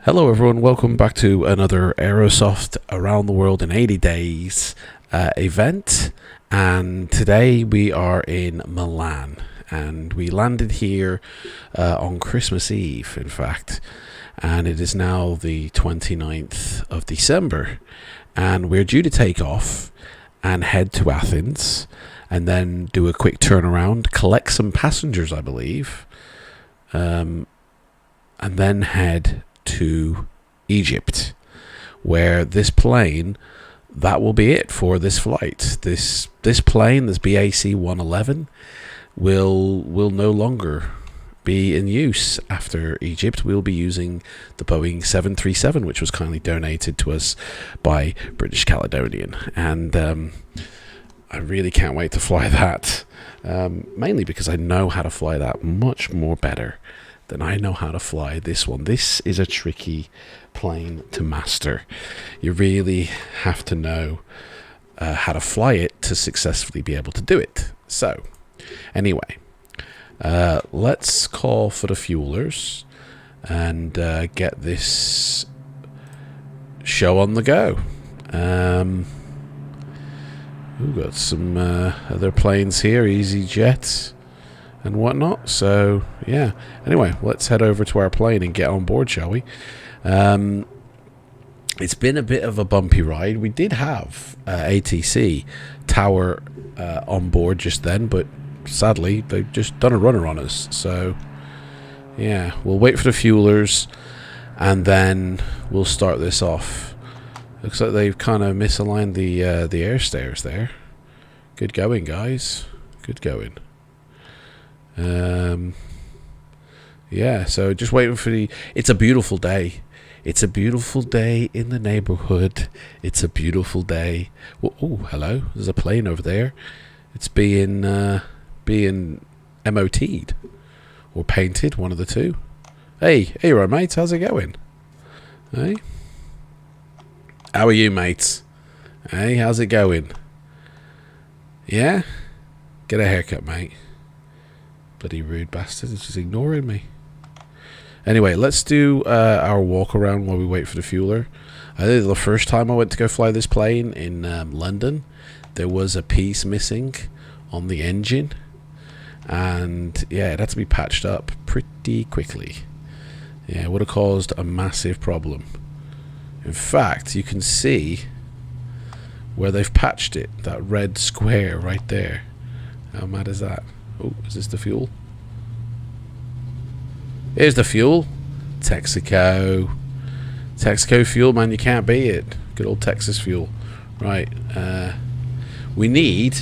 Hello everyone, welcome back to another Aerosoft Around the World in 80 Days event, and today we are in Milan, and we landed here on Christmas Eve, in fact, and it is now the 29th of December, and we're due to take off and head to Athens, and then do a quick turnaround, collect some passengers, I believe, and then head to Egypt, where this plane, that will be it for this flight. This plane, this BAC 111, will no longer be in use after Egypt. We'll be using the Boeing 737, which was kindly donated to us by British Caledonian, and I really can't wait to fly that, mainly because I know how to fly that much more better than I know how to fly this one. This is a tricky plane to master. You really have to know how to fly it to successfully be able to do it. So, anyway, let's call for the fuelers and get this show on the go. We've got some other planes here, EasyJet and whatnot, so yeah. Anyway, let's head over to our plane and get on board, shall we? It's been a bit of a bumpy ride. We did have ATC Tower on board just then, but sadly they've just done a runner on us, so yeah, we'll wait for the fuelers and then we'll start this off. Looks like they've kind of misaligned the air stairs there. Good going, guys, good going. Yeah, so just waiting for the... It's a beautiful day. It's a beautiful day in the neighborhood. It's a beautiful day. Oh, hello. There's a plane over there. It's being MOT'd or painted, one of the two. Hey, right, mates. How's it going? Hey, how are you, mates? Hey, how's it going? Yeah, get a haircut, mate. Bloody rude bastard, he's just ignoring me. Anyway, let's do our walk around while we wait for the fueler. I think the first time I went to go fly this plane in London, there was a piece missing on the engine, and yeah, it had to be patched up pretty quickly. Yeah, it would have caused a massive problem. In fact, you can see where they've patched it, that red square right there. How mad is that? Oh, is this the fuel? Here's the fuel. Texaco. Texaco fuel, man, you can't beat it. Good old Texas fuel. Right, we need,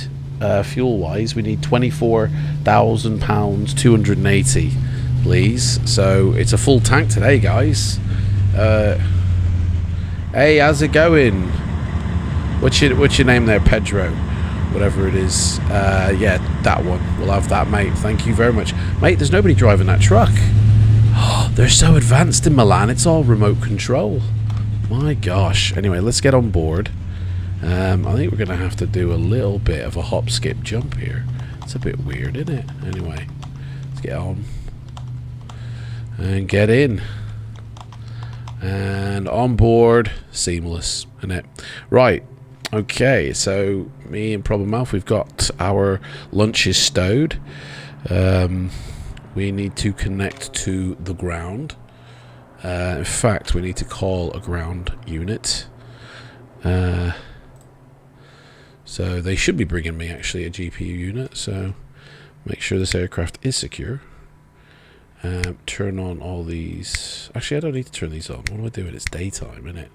fuel-wise, we need £24,000, 280, please. So, it's a full tank today, guys. Hey, how's it going? What's your name there, Pedro? Whatever it is. Yeah, that one. We'll have that, mate. Thank you very much. Mate, there's nobody driving that truck. Oh, they're so advanced in Milan. It's all remote control. My gosh. Anyway, let's get on board. I think we're going to have to do a little bit of a hop, skip, jump here. It's a bit weird, isn't it? Anyway, let's get on. And get in. And on board. Seamless, isn't it? Right. Okay, so me and Problem Mouth, we've got our lunches stowed. We need to connect to the ground. In fact, we need to call a ground unit. So they should be bringing me actually a GPU unit. So make sure this aircraft is secure. Turn on all these. Actually, I don't need to turn these on. What do I do when it's daytime, innit?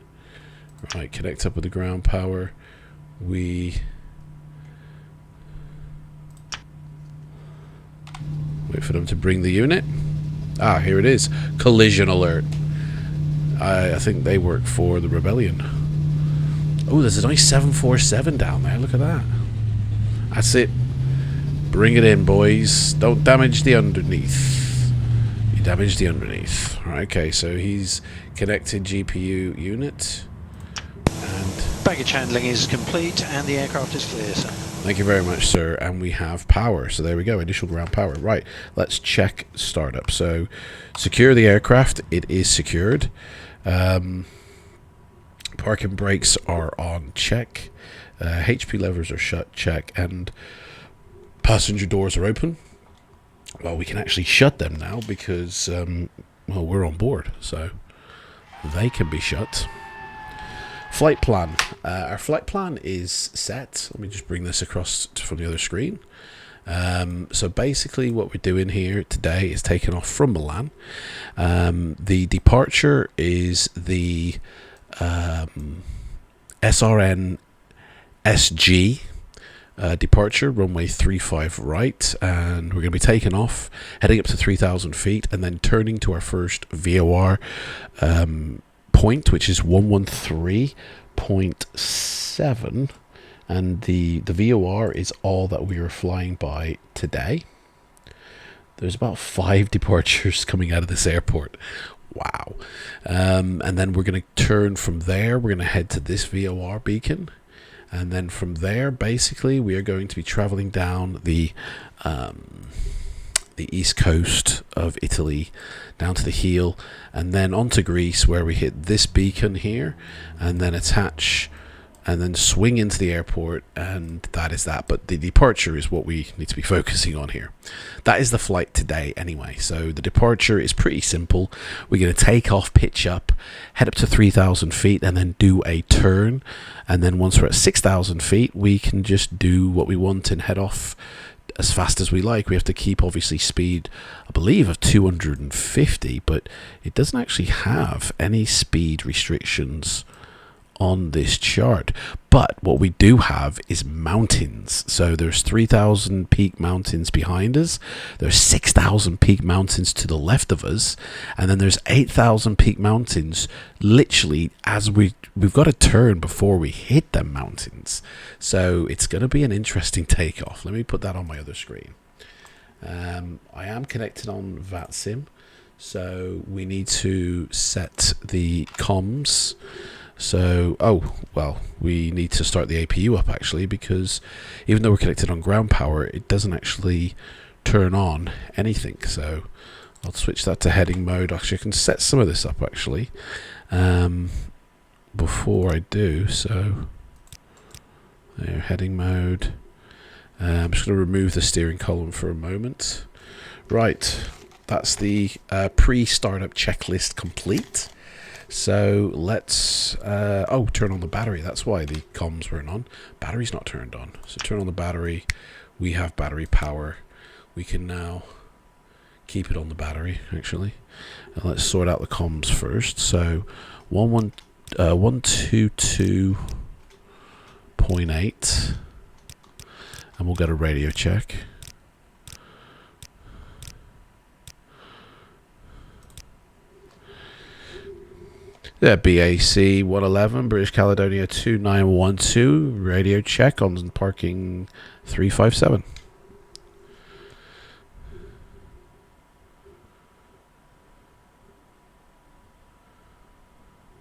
Right, connect up with the ground power. We wait for them to bring the unit. Ah, here it is. Collision alert. I think they work for the Rebellion. Oh, there's a nice 747 down there. Look at that. That's it. Bring it in, boys. Don't damage the underneath. You damage the underneath. Right, okay, so he's connected GPU unit. And baggage handling is complete and the aircraft is clear, sir. Thank you very much, sir. And we have power. So there we go. Initial ground power. Right. Let's check startup. So secure the aircraft. It is secured. Parking brakes are on, check. HP levers are shut, check. And passenger doors are open. Well, we can actually shut them now because, well, we're on board. So they can be shut. Flight plan. Our flight plan is set. Let me just bring this across from the other screen. So basically what we're doing here today is taking off from Milan. The departure is the SRN SG departure, runway 35 right, and we're going to be taking off, heading up to 3,000 feet, and then turning to our first VOR point, which is 113.7, and the VOR is all that we are flying by today. There's about 5 departures coming out of this airport. Wow. And then we're going to turn from there. We're going to head to this VOR beacon. And then from there, basically, we are going to be traveling down the east coast of Italy, down to the heel, and then onto Greece, where we hit this beacon here, and then attach, and then swing into the airport, and that is that. But the departure is what we need to be focusing on here. That is the flight today anyway. So the departure is pretty simple. We're going to take off, pitch up, head up to 3,000 feet, and then do a turn. And then once we're at 6,000 feet, we can just do what we want and head off as fast as we like. We have to keep obviously speed, I believe, of 250, but it doesn't actually have any speed restrictions on this chart. But what we do have is mountains. So there's 3,000 peak mountains behind us, there's 6,000 peak mountains to the left of us, and then there's 8,000 peak mountains literally as we've got to turn before we hit them mountains. So it's going to be an interesting takeoff. Let me put that on my other screen. I am connected on FLIGHTSIM, so we need to set the comms. So, oh, well, we need to start the APU up actually, because even though we're connected on ground power, it doesn't actually turn on anything. So I'll switch that to heading mode. Actually, I can set some of this up actually before I do. So there, heading mode. I'm just going to remove the steering column for a moment. Right, that's the pre-startup checklist complete. So let's turn on the battery. That's why the comms weren't on. Battery's not turned on. So turn on the battery. We have battery power. We can now keep it on the battery actually. And let's sort out the comms first. So 122.8, and we'll get a radio check. Yeah, BAC 111, British Caledonia 2912, radio check on parking 357.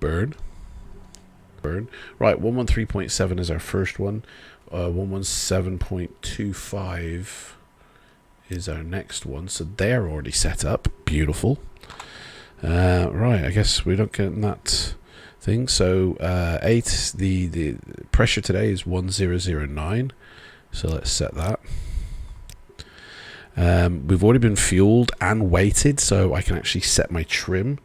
Burn. Right, 113.7 is our first one. 117.25 is our next one. So they're already set up. Beautiful. Right, I guess we don't get that thing. So the pressure today is 1009. So let's set that. We've already been fueled and weighted, so I can actually set my trim.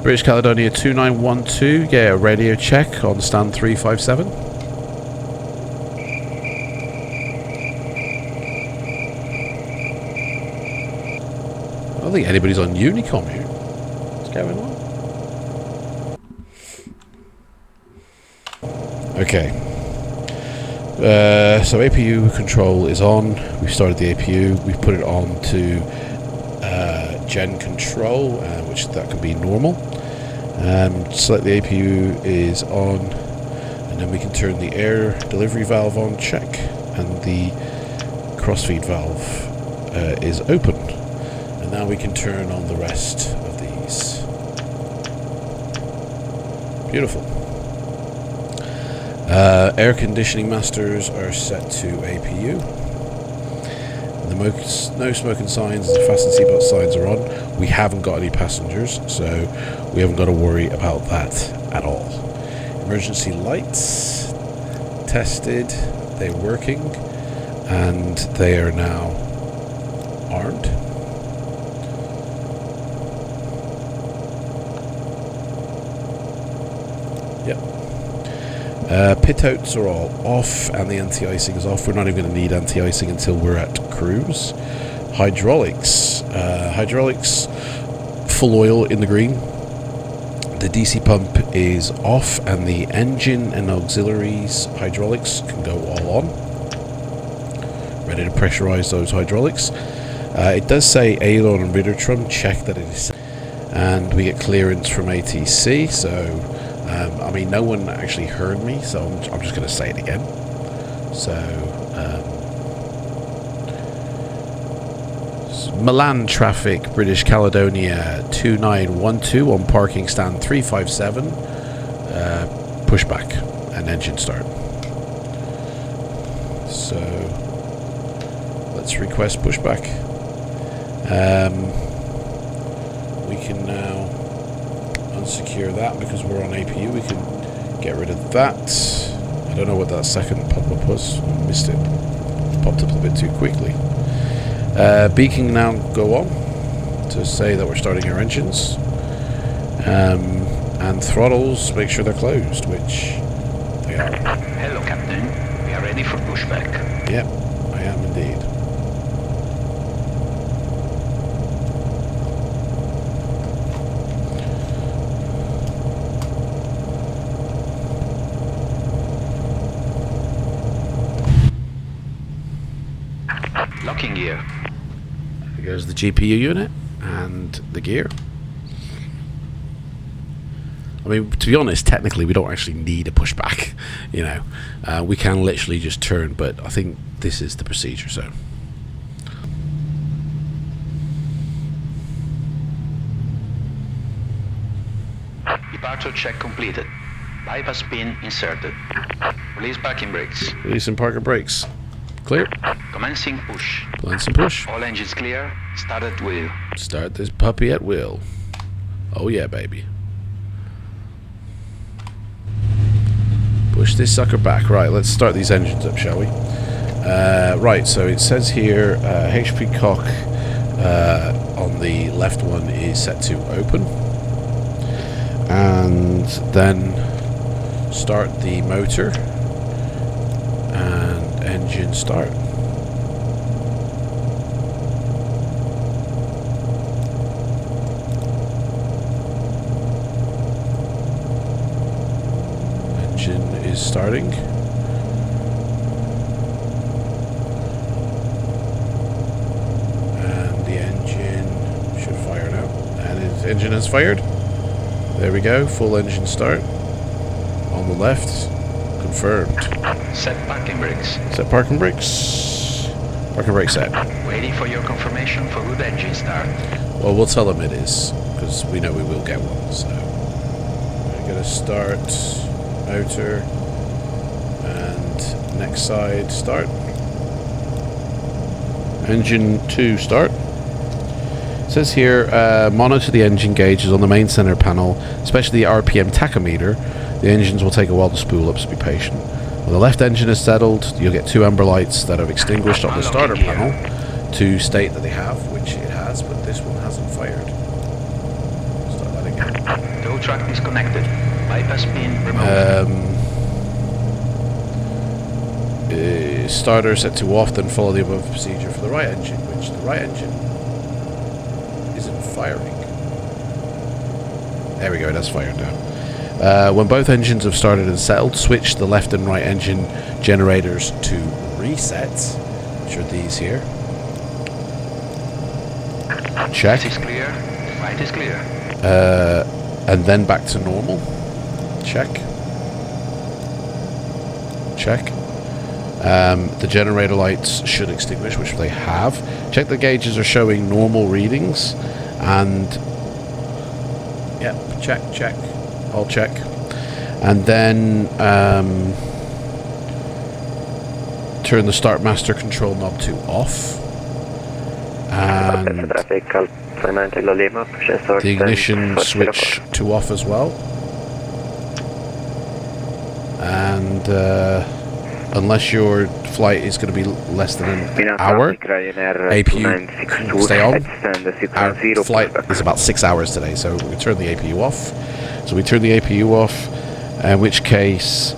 British Caledonia 2912, yeah, radio check on stand 357. I don't think anybody's on Unicom here. What's going on? Okay. So APU control is on. We've started the APU. We've put it on to gen control, which that can be normal. Select the APU is on, and then we can turn the air delivery valve on, check, and the crossfeed valve is open. And now we can turn on the rest of these. Beautiful. Air conditioning masters are set to APU. The no smoking signs and the fasten seatbelt signs are on. We haven't got any passengers, so we haven't got to worry about that at all. Emergency lights tested, they're working, and they are now armed. Yep. Pit outs are all off, and the anti-icing is off. We're not even going to need anti-icing until we're at cruise. Hydraulics. Hydraulics, full oil in the green. The DC pump is off, and the engine and auxiliaries hydraulics can go all on. Ready to pressurize those hydraulics. It does say aileron and rudder trim. Check that it is. And we get clearance from ATC, so... I mean, no one actually heard me, so I'm just going to say it again. So, Milan traffic, British Caledonia 2912 on parking stand 357. Pushback and engine start. So, let's request pushback. We can now unsecure that because we're on APU. We can get rid of that. I don't know what that second pop-up was. I missed it. Popped up a bit too quickly. Beacon now go on to say that we're starting our engines. And throttles, make sure they're closed, which they are. Hello, Captain. We are ready for pushback. Yep, I am indeed. Locking gear. There goes the GPU unit and the gear. I mean, to be honest, technically we don't actually need a pushback. You know, we can literally just turn, but I think this is the procedure. So, Departure check completed. Bypass pin inserted. Release parking brakes. releasing parking brakes. Clear. Commencing push. Commencing push. All engines clear. Start at wheel. Start this puppy at will. Oh yeah, baby. Push this sucker back. Right, let's start these engines up, shall we? Right, so it says here HP cock on the left one is set to open. And then start the motor and engine start. Engine is starting. And the engine should fire now. And its engine has fired. There we go, full engine start. On the left, confirmed. Set parking brakes. Set parking brakes. Parking brake set. Waiting for your confirmation for good engine start. Well, we'll tell them it is, because we know we will get one. So we're gonna start motor and next side start. Engine 2 start. It says here, monitor the engine gauges on the main center panel, especially the RPM tachometer. The engines will take a while to spool up, so be patient. When the left engine is settled, you'll get 2 amber lights that are extinguished on the starter panel to state that they have, which it has, but this one hasn't fired. Start letting Tow truck disconnected. Bypass pin removed. Starter set to off, then follow the above procedure for the right engine, which the right engine isn't firing. There we go, that's fired now. When both engines have started and settled, switch the left and right engine generators to reset, which are these here. Check. Left is clear. Right is clear. And then back to normal. Check. Check. The generator lights should extinguish, which they have. Check the gauges are showing normal readings, and yep, check. I'll check. And then turn the start master control knob to off, and the ignition switch to off as well. And unless your flight is going to be less than an hour, APU can stay on. Our flight is about 6 hours today, so we turn the APU off. So we turn the APU off, in which case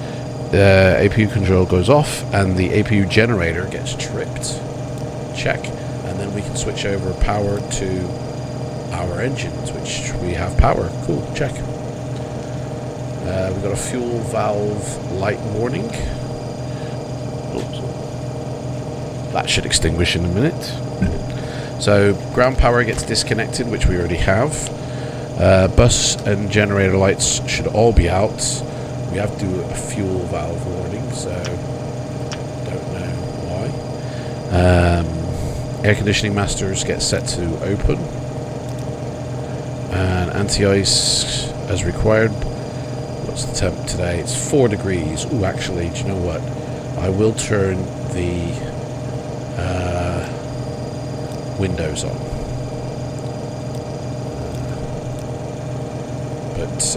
APU control goes off and the APU generator gets tripped. Check. And then we can switch over power to our engines, which we have power. Cool. Check. We've got a fuel valve light warning. Oops. That should extinguish in a minute. So ground power gets disconnected, which we already have. Bus and generator lights should all be out. We have to do a fuel valve warning, so don't know why. Air conditioning masters get set to open. And anti-ice as required. What's the temp today? It's 4 degrees. Ooh, actually, do you know what? I will turn the windows on. But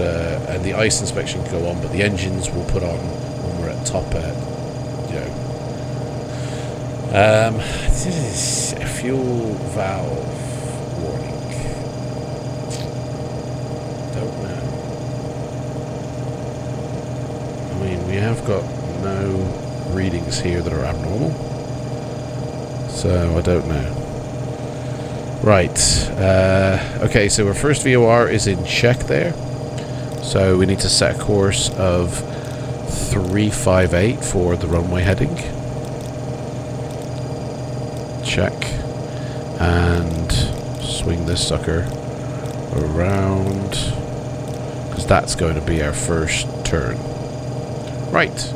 and the ice inspection can go on, but the engines will put on when we're at top this is a fuel valve warning. Don't know. I mean, we have got no readings here that are abnormal, so I don't know. Right. Okay, so our first VOR is in check there. So we need to set a course of 358 for the runway heading. Check. And swing this sucker around, because that's going to be our first turn. Right.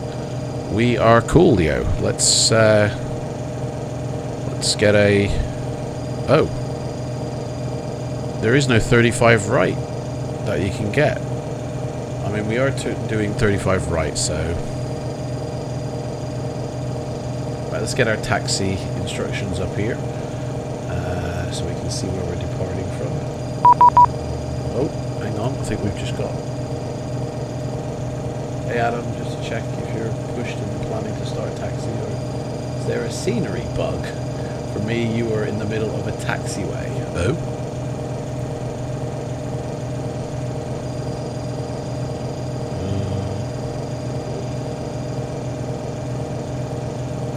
We are cool, Leo. Let's get a... Oh. There is no 35 right that you can get. I mean, we are doing 35 right, so... Right, let's get our taxi instructions up here. So we can see where we're departing from. Oh, hang on. I think we've just got... Hey, Adam, just to check if you're pushed and planning to start a taxi, or is there a scenery bug? For me, you are in the middle of a taxiway. Oh?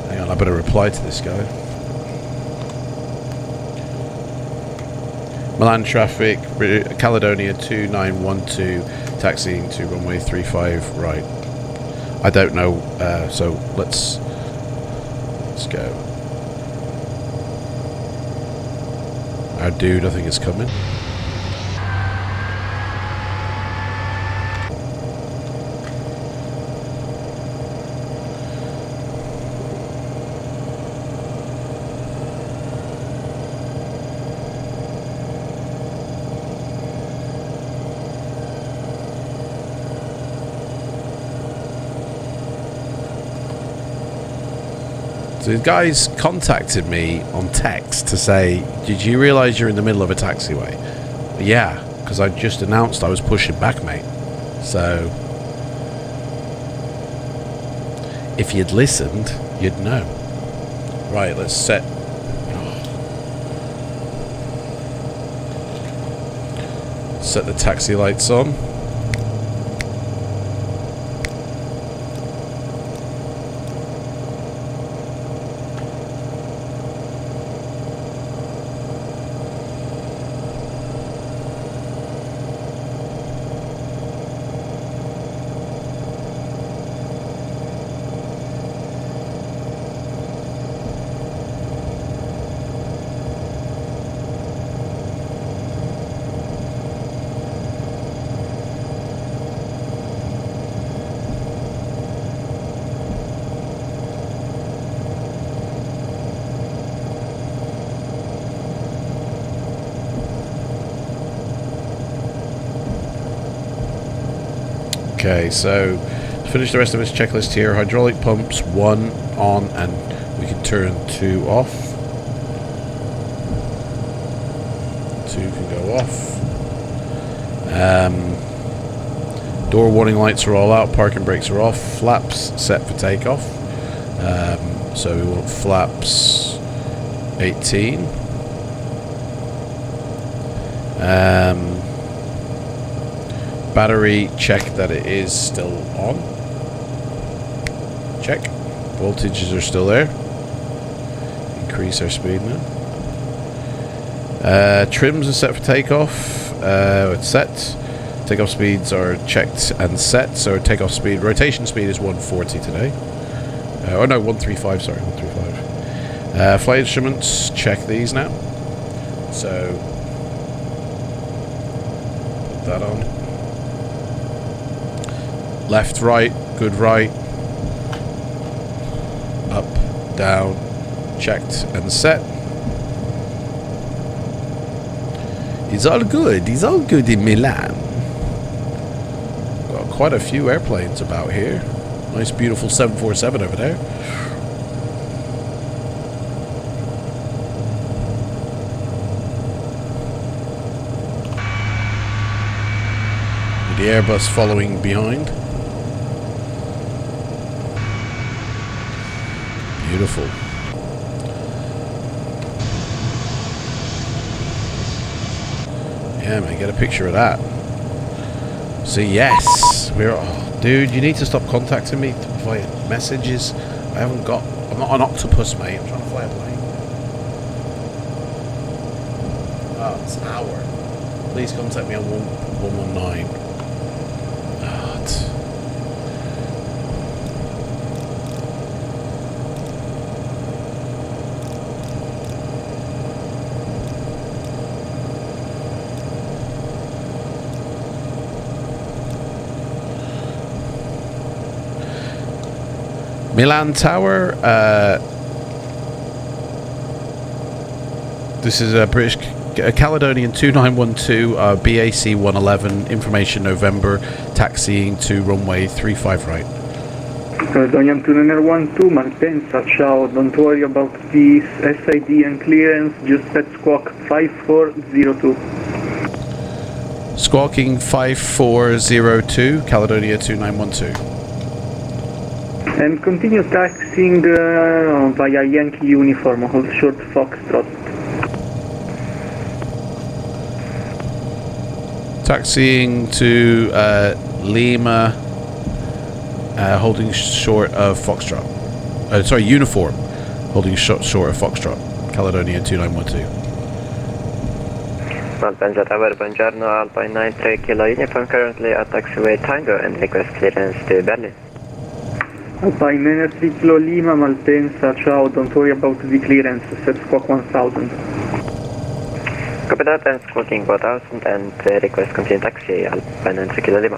Hang on, I better reply to this guy. Milan traffic, Caledonia 2912, taxiing to runway 35 right. I don't know, so let's go. Our dude, I think, is coming. So the guys contacted me on text to say, did you realise you're in the middle of a taxiway? Yeah, because I just announced I was pushing back, mate. So, if you'd listened, you'd know. Right, let's set... Set the taxi lights on. Okay, so finish the rest of this checklist here. Hydraulic pumps 1 on, and we can turn 2 off. 2 can go off. Door warning lights are all out. Parking brakes are off. Flaps set for takeoff. So we want flaps 18. Battery, check that it is still on. Check. Voltages are still there. Increase our speed now. Trims are set for takeoff. It's set. Takeoff speeds are checked and set. So takeoff speed, rotation speed is 140 today. Oh no, 135, sorry, 135. Flight instruments, check these now. So, put that on. Left, right, good right. Up, down, checked and set. It's all good. It's all good in Milan. Got quite a few airplanes about here. Nice, beautiful 747 over there. The Airbus following behind. Beautiful. Yeah, man, get a picture of that. So yes, we're. Oh, dude, you need to stop contacting me via messages. I haven't got. I'm not an octopus, mate. I'm trying to fly a plane. Oh, it's an hour. Please contact me on 119. Milan Tower. This is a British Caledonian 2912 BAC 111. Information November. Taxiing to runway 35 right. Caledonian 2912 Malpensa. Ciao. Don't worry about the SID and clearance. Just set squawk 5402. Squawking 5402. Caledonia 2912. And continue taxiing via Yankee uniform, hold short Foxtrot. Taxiing to Lima, holding short of Foxtrot. Sorry, uniform, holding short of Foxtrot. Caledonia 2912. Malpensa Tower, buongiorno, Alpine 93 Kilo uniform currently at taxiway Tango and request clearance to Berlin. Alpine 93 Kilo Lima, Malpensa, ciao, don't worry about the clearance, set squawk 1000. Copy that, and squawking 1000 and request continue taxi, Alpine 93 Kilo Lima.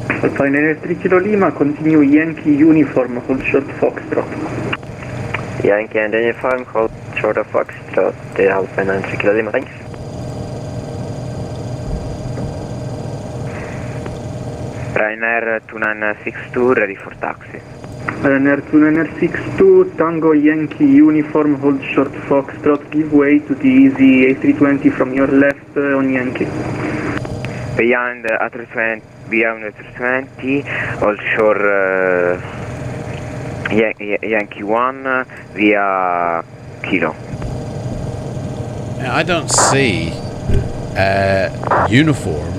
Alpine 93 Kilo Lima, continue Yankee uniform, hold short Foxtrot. Yankee and uniform, hold short of Foxtrot, Alpine 93 Kilo Lima, thanks. Ryanair 2962 ready for taxi. Ryanair 2962, Tango Yankee uniform, hold short Foxtrot, give way to the easy A320 from your left on Yankee. Beyond A320, hold short Yankee 1 via Kilo. I don't see uniform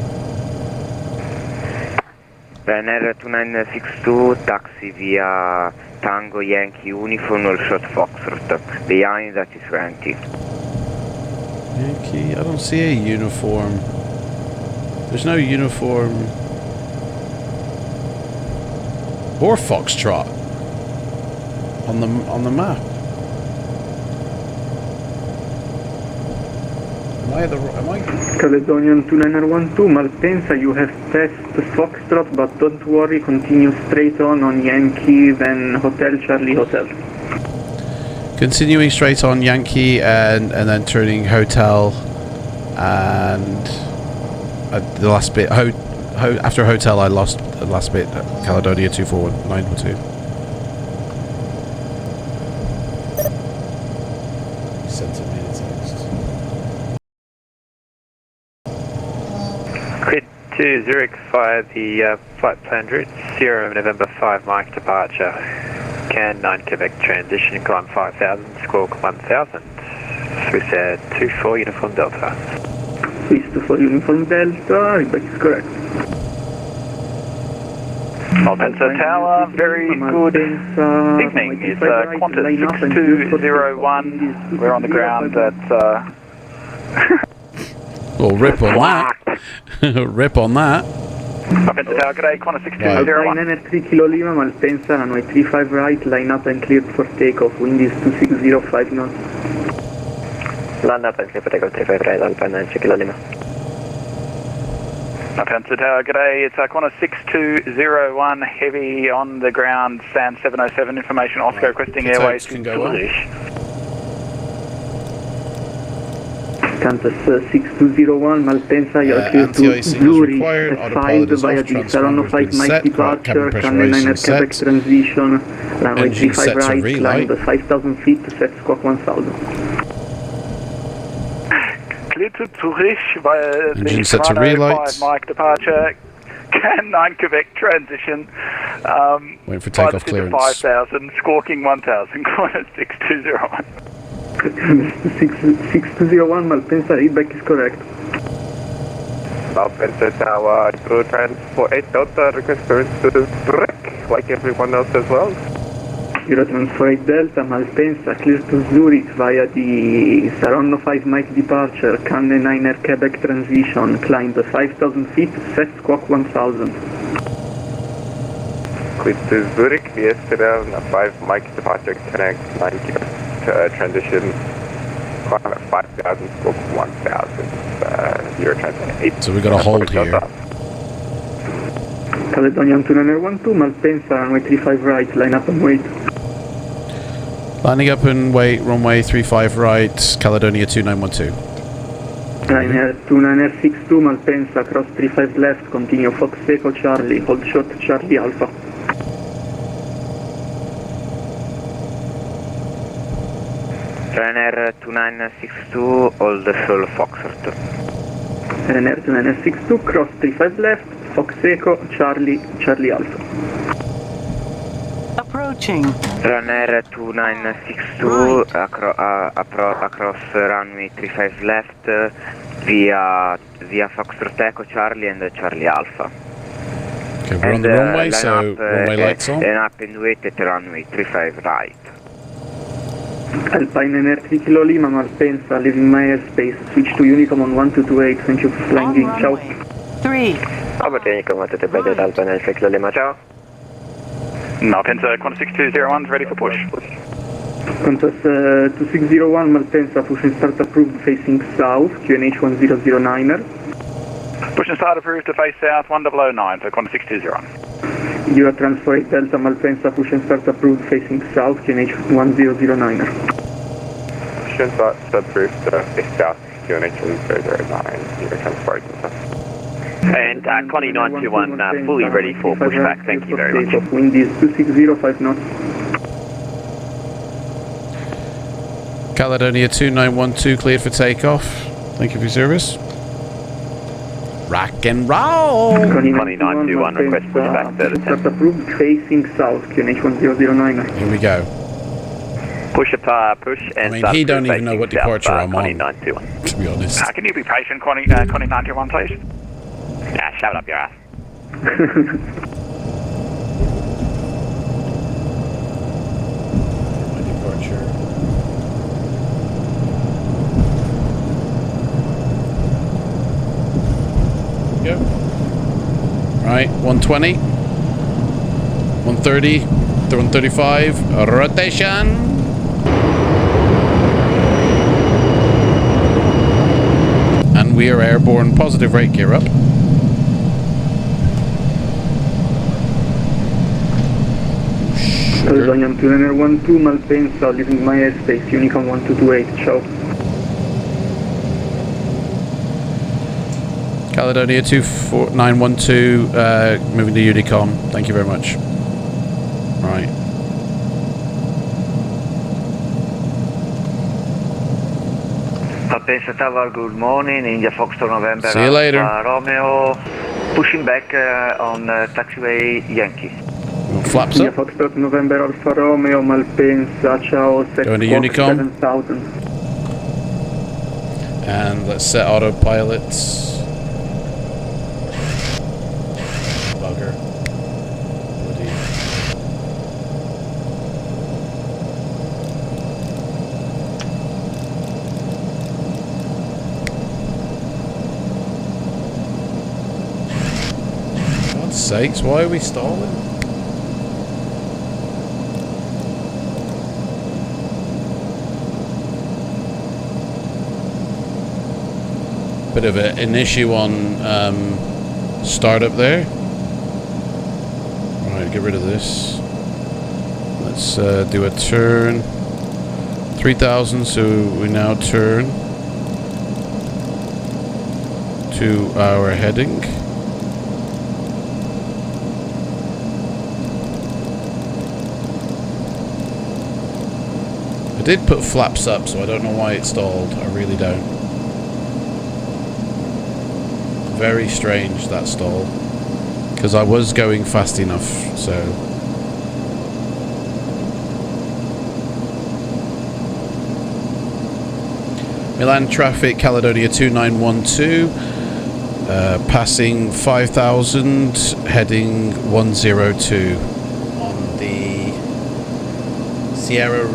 Ryanair 2962, taxi via Tango Yankee Uniform or Short Foxtrot. Behind that is Yankee. Yankee, I don't see a uniform. There's no uniform or Foxtrot on the map. Am I? Caledonian 2912, Malpensa, you have passed Foxtrot, but don't worry, continue straight on Yankee, then Hotel Charlie Hotel. Continuing straight on Yankee and then turning Hotel, and the last bit, after Hotel I lost the last bit, Caledonia 24912. Sent me a text. Quid to Zurich via the flight plan route, Sierra November 5 Mike departure. Can 9 Quebec transition, climb 5000, squawk 1000. Swiss Air 24 Uniform Delta. Swiss 24 Uniform Delta, Rebecca is correct. Malpensa Tower, very good evening. It's Qantas 6201. We're on the ground at... Well, rip on that. Rip on that. Malpensa Tower, good day, Qantas 6201. Line 3 Kilo Lima, Malpensa, runway 35 right, line up and cleared for takeoff. Wind is 2605 knots. Land up and clear for takeoff 35 right, Alpine 3 Kilo Lima. Malpensa Tower, good day, it's Qantas 6201, heavy on the ground, SAN 707, information, Oscar requesting airways can go on. Qantas 6201, Malpensa, you're clear to Zurich, F5 via the Saronno 5 Mike departure, Canyon 9 Quebec transition, runway 35 right, climb 5,000 feet to set squawk 1000. Clear to Zurich via the Saronno 5 Mike departure, Can 9 Quebec transition, waiting for takeoff clearance. 5,000, squawking 1000, Qantas 6201. 6201, Malpensa, readback is correct. Malpensa Tower, through transport 8 Delta, request clearance to Zurich, like everyone else as well. Eurotransport 8 Delta, Malpensa, clear to Zurich via the Saronno 5 Mike departure, Cannes 9 Air Quebec transition, climb 5,000 feet, set squawk 1000. Clear to Zurich via Saronno 5 Mike departure, connect 9 Quebec. Transition, climb at 5,000, squawk 1,000, Eurotransport 8. So we got a hold here. Caledonian 2912, Malpensa, runway 35 right, line up and wait. Lining up and wait, runway 35 right, Caledonia 2912. Ryanair 2962, Malpensa, cross 35 left, continue Fox Echo Charlie, hold short Charlie Alpha. Ryanair 2962, hold Shoal Foxtrot. Ryanair 2962, cross 35 left, Fox Echo, Charlie, Charlie Alpha. Approaching. Ryanair 2962, across runway 35 left, via Foxtrot Echo, Charlie and Charlie Alpha. Okay, we're on the runway, so runway lights on. And up and wait at runway 35 right. Alpine Air 3 Kilo Lima, Malpensa, leaving my airspace, switch to Unicom on 1228, thank you for flying in, ciao. 3. Albert Unicom 1228, Alpine Air 3 Kilo Lima, ciao. Malpensa, Qantas 6201 is ready for push. Qantas 2601, Malpensa, push and start approved facing south, QNH 1009er. Push and start approved to face south 1009 for Qantas 6201. Eurotransport 8 Delta, Malpensa, push and start approved facing south, QNH 1009er. Push and start approved face south, QNH 1009, Eurotransport. And Connie 921 fully ready for pushback, thank you very much. Wind is 2605 knots. Caledonia 2912 cleared for takeoff. Thank you for your service. Rock and roll! Connie 921 request pushback, third attempt. Start approved facing south, QNH 1009er. Here we go. Push and I mean, he don't even know what departure I'm Connie on, 921. to be honest. Can you be patient, Connie 921, please? Shove it up your ass. My departure. Go. Right, 120, 130, 135, rotation. And we are airborne, positive rate, gear up. Caledonia Planner 12, Malpensa, leaving my airspace, Unicom 1228, ciao. Caledonia 24912, moving to Unicom. Thank you very much. Right. Malpensa Tower, good morning, India Foxtrot November. See you later. Romeo, pushing back on taxiway Yankee. Flaps India up. Foxtrot November Alfa Romeo, Malpensa, ciao, set Going to squawk Unicom. 7000. And let's set autopilot. Bugger. Bloody. God's sakes, why are we stalling? Bit of an issue on startup there. Right, get rid of this. Let's do a turn. 3000, so we now turn to our heading. I did put flaps up, so I don't know why it stalled. I really don't. Very strange, that stall, because I was going fast enough. So Milan traffic, Caledonia 2912, passing 5000, heading 102 on the Sierra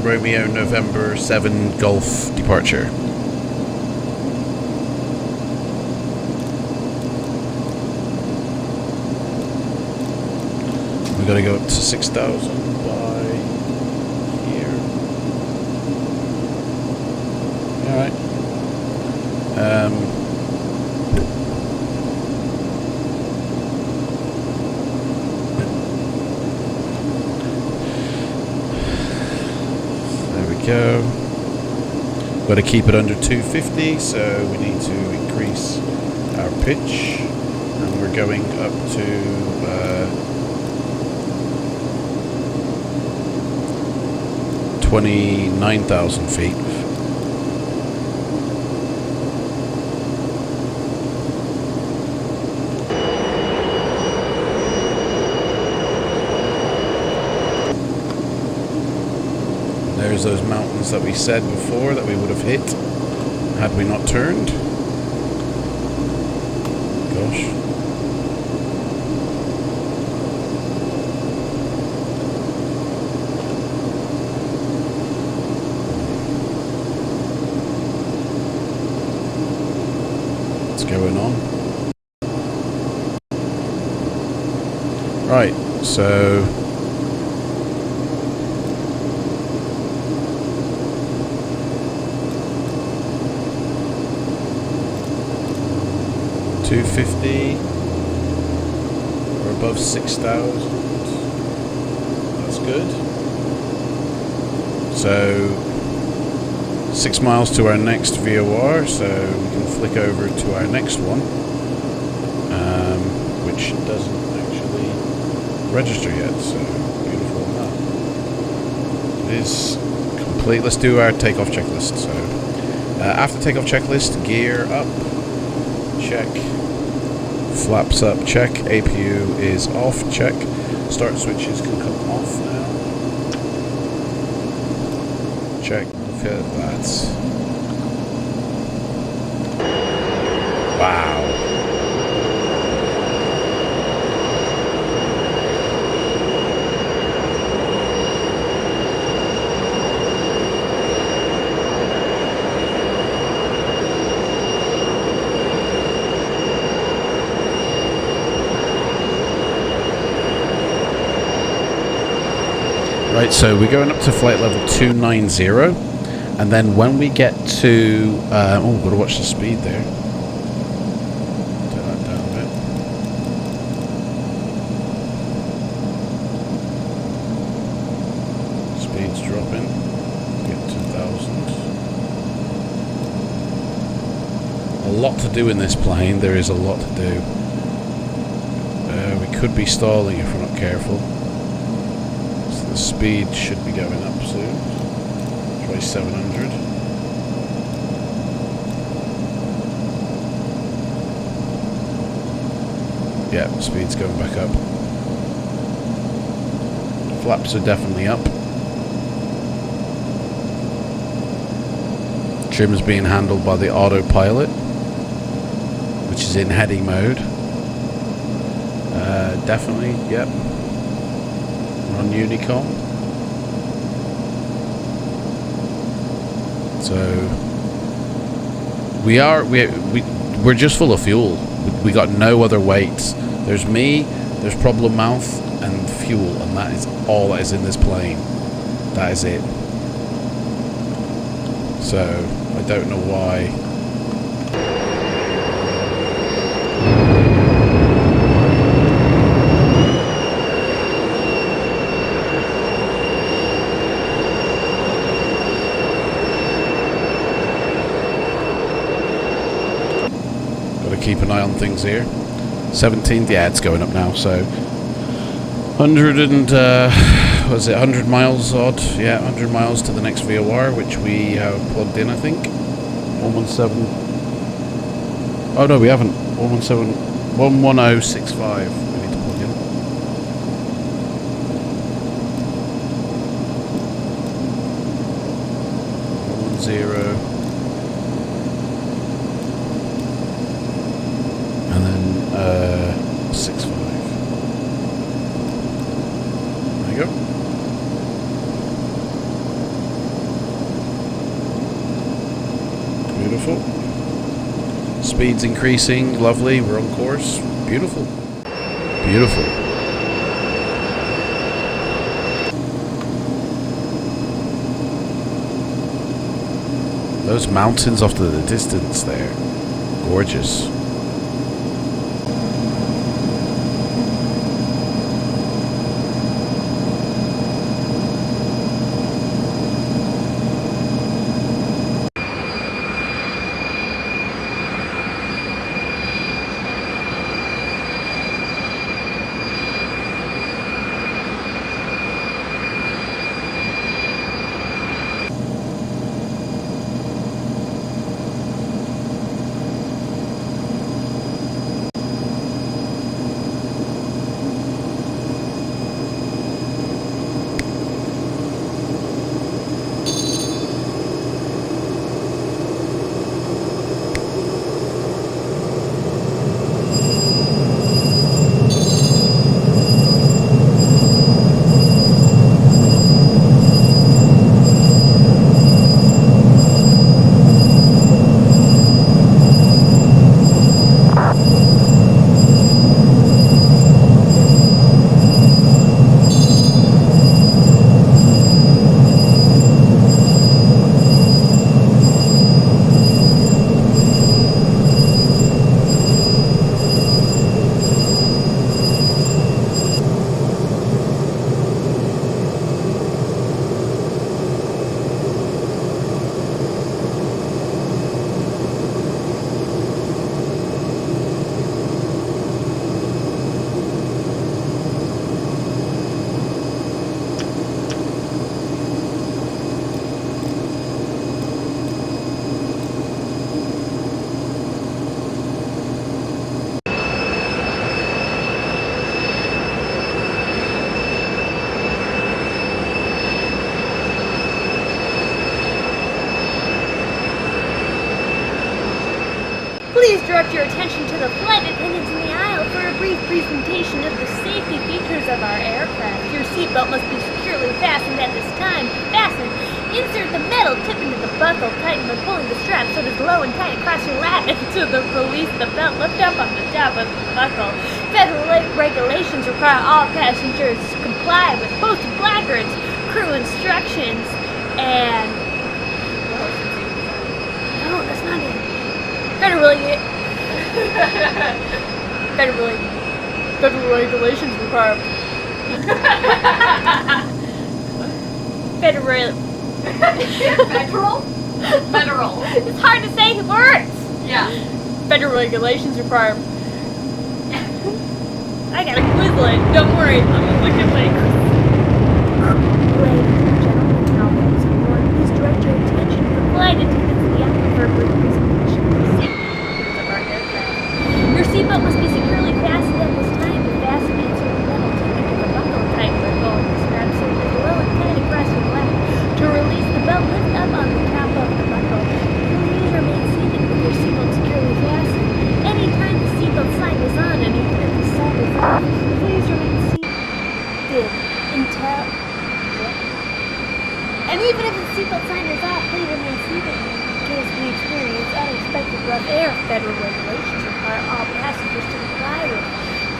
Romeo November 7 Golf departure. We've got to go up to 6,000 by here. Alright. There we go. Got to keep it under 250, so we need to increase our pitch. And we're going up to 29,000 feet. There's those mountains that we said before that we would have hit had we not turned. Gosh. Going on. Right, so $250. We're above 6,000. That's good. So 6 miles to our next VOR, so we can flick over to our next one, which doesn't actually register yet, so beautiful on that. It is complete. Let's do our takeoff checklist. So after takeoff checklist, gear up, check. Flaps up, check. APU is off, check. Start switches can come off now. Check. Look at that. Wow. Right, so we're going up to flight level 290, and then when we get to... oh, we've got to watch the speed there. Turn that down a bit. Speed's dropping. Get 2,000. A lot to do in this plane. There is a lot to do. We could be stalling if we're not careful. So the speed should be going up soon. Try 700. Yeah, speed's going back up. Flaps are definitely up. Trim's being handled by the autopilot, which is in heading mode. Definitely, yep. We're on Unicom. So we're just full of fuel. We got no other weights. There's me, there's problem mouth, and fuel, and that is all that is in this plane. That is it. So I don't know why. Keep an eye on things here. 17th, yeah, it's going up now. So 100 and was it 100 miles odd? Yeah, 100 miles to the next VOR, which we have plugged in, I think. 117. Oh no, we haven't. 117. 11065. We need to plug in. 110. And then 65. There you go. Beautiful. Speed's increasing. Lovely. We're on course. Beautiful. Beautiful. Those mountains off to the distance there. Gorgeous. Please direct your attention to the flight attendants in the aisle for a brief presentation of the safety features of our aircraft. Your seatbelt must be securely fastened at this time. To fasten, insert the metal tip into the buckle, tighten by pulling the strap so it is low and tight across your lap. And to release the belt, lift up on the top of the buckle. Federal regulations require all passengers to comply with posted placards. crew instructions, and no, that's not it. Federal regulations require federal. It's hard to say words. Yeah. Federal regulations require. I got a Quizlet. Don't worry. Let me look at my. Ladies and gentlemen, now once more, please direct your attention to the flight attendants in the aquifer brief presentation of the safety features of our aircraft. Your seatbelt must be securely fastened at this time. The fasten answer the metal ticket to the buckle type for Boeing described so that the low and tight across your lap. To release the belt, lift up on the top of the buckle. Please remain seated with your seatbelt securely fastened. Anytime the seatbelt sign is on, and even if the sign is off, please remain seated until. And even if the seatbelt sign is off, please remain seated in case we experience unexpected rough air. Federal regulations require all passengers to comply with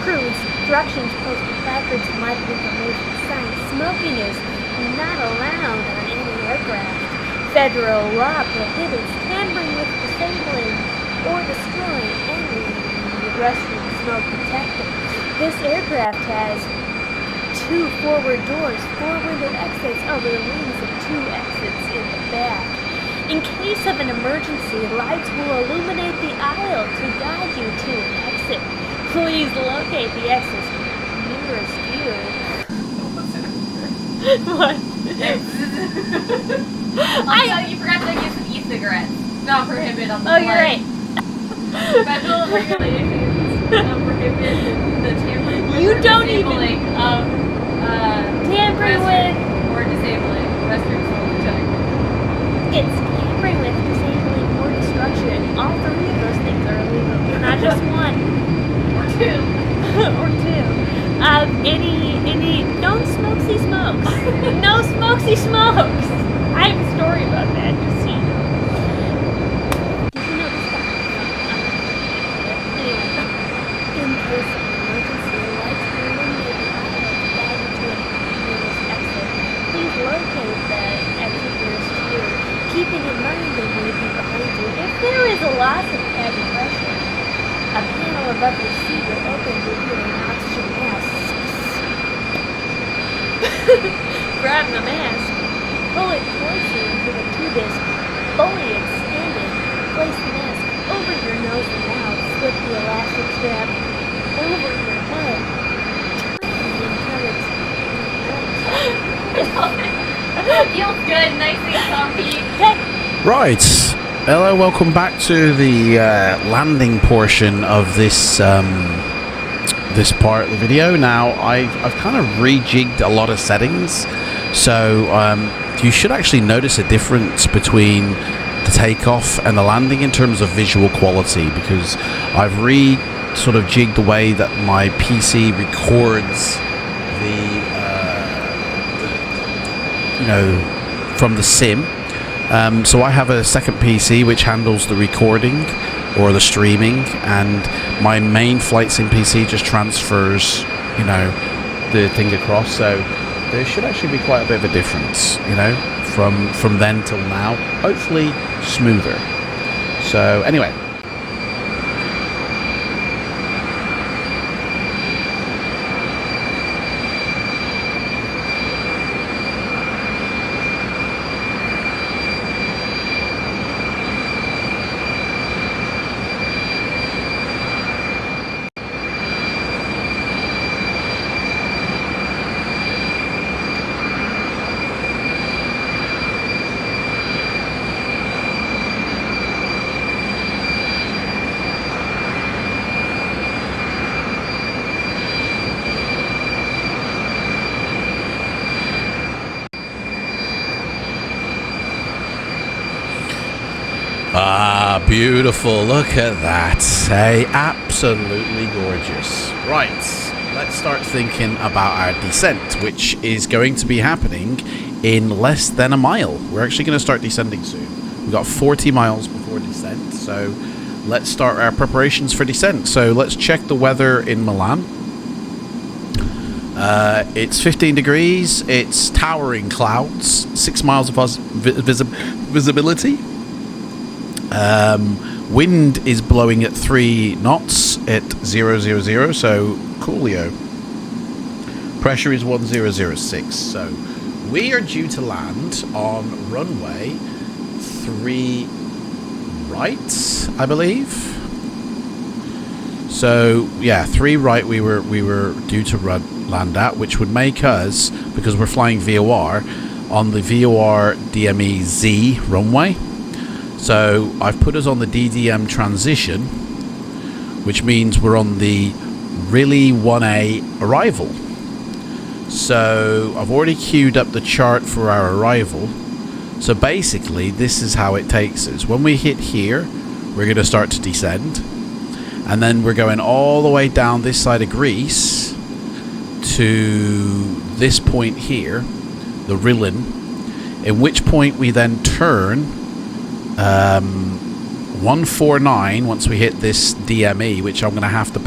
crew instructions, posted placards, and lighted information signs. Smoking is not allowed on any aircraft. Federal law prohibits tampering with, disabling, or destroying any restroom smoke detector. This aircraft has 2 forward doors, 4 window exits over the wings, and 2 exits in the back. In case of an emergency, lights will illuminate the aisle to guide you to an exit. Please locate the exit nearest you. What? You forgot to use some e-cigarettes. Not prohibited on the Oh, you're right. Federal regulations prohibit the tampering with You or don't disabling even of tampering with. or disabling restroom smoke detector. It's tampering with, disabling, or destruction. All 3 of those things are illegal, not just one. Or 2. Or 2. Any don't smokesy smokes. No smokesy smokes. I have a story about that, just so you know. Did you know this stuff? Anyway, in case of an emergency, lights will illuminate the aisle to guide you to an nearest exit. Please locate the exit nearest you, keeping in mind they may be behind you. If there is a loss of cabin pressure, a panel above your seat will open, revealing oxygen mask. Grab the mask, pull it towards you until the tube is fully extended. Place the mask over your nose and mouth. Slip the elastic strap over your head. It feels good, nicely comfy. Right. Hello, welcome back to the landing portion of this this part of the video. Now, I've kind of rejigged a lot of settings, so you should actually notice a difference between the takeoff and the landing in terms of visual quality, because I've sort of jigged the way that my PC records from the sim. So I have a second PC which handles the recording or the streaming, and my main FLIGHTSIM PC just transfers, the thing across. So there should actually be quite a bit of a difference, from then till now. Hopefully smoother. So anyway. Ah, beautiful. Look at that. Hey, absolutely gorgeous. Right, let's start thinking about our descent, which is going to be happening in less than a mile. We're actually going to start descending soon. We've got 40 miles before descent, so let's start our preparations for descent. So let's check the weather in Milan. It's 15 degrees. It's towering clouds. 6 miles of visibility. Wind is blowing at 3 knots at 000, so coolio. Pressure is 1006. So we are due to land on runway 3 right, I believe. So yeah, 3 right we were due to land at, which would make us, because we're flying VOR, on the VOR DME Z runway. So I've put us on the DDM transition, which means we're on the really 1A arrival. So I've already queued up the chart for our arrival. So basically this is how it takes us. When we hit here, we're going to start to descend, and then we're going all the way down this side of Greece to this point here, the Rilin, in which point we then turn 149 once we hit this DME, which I'm going to have to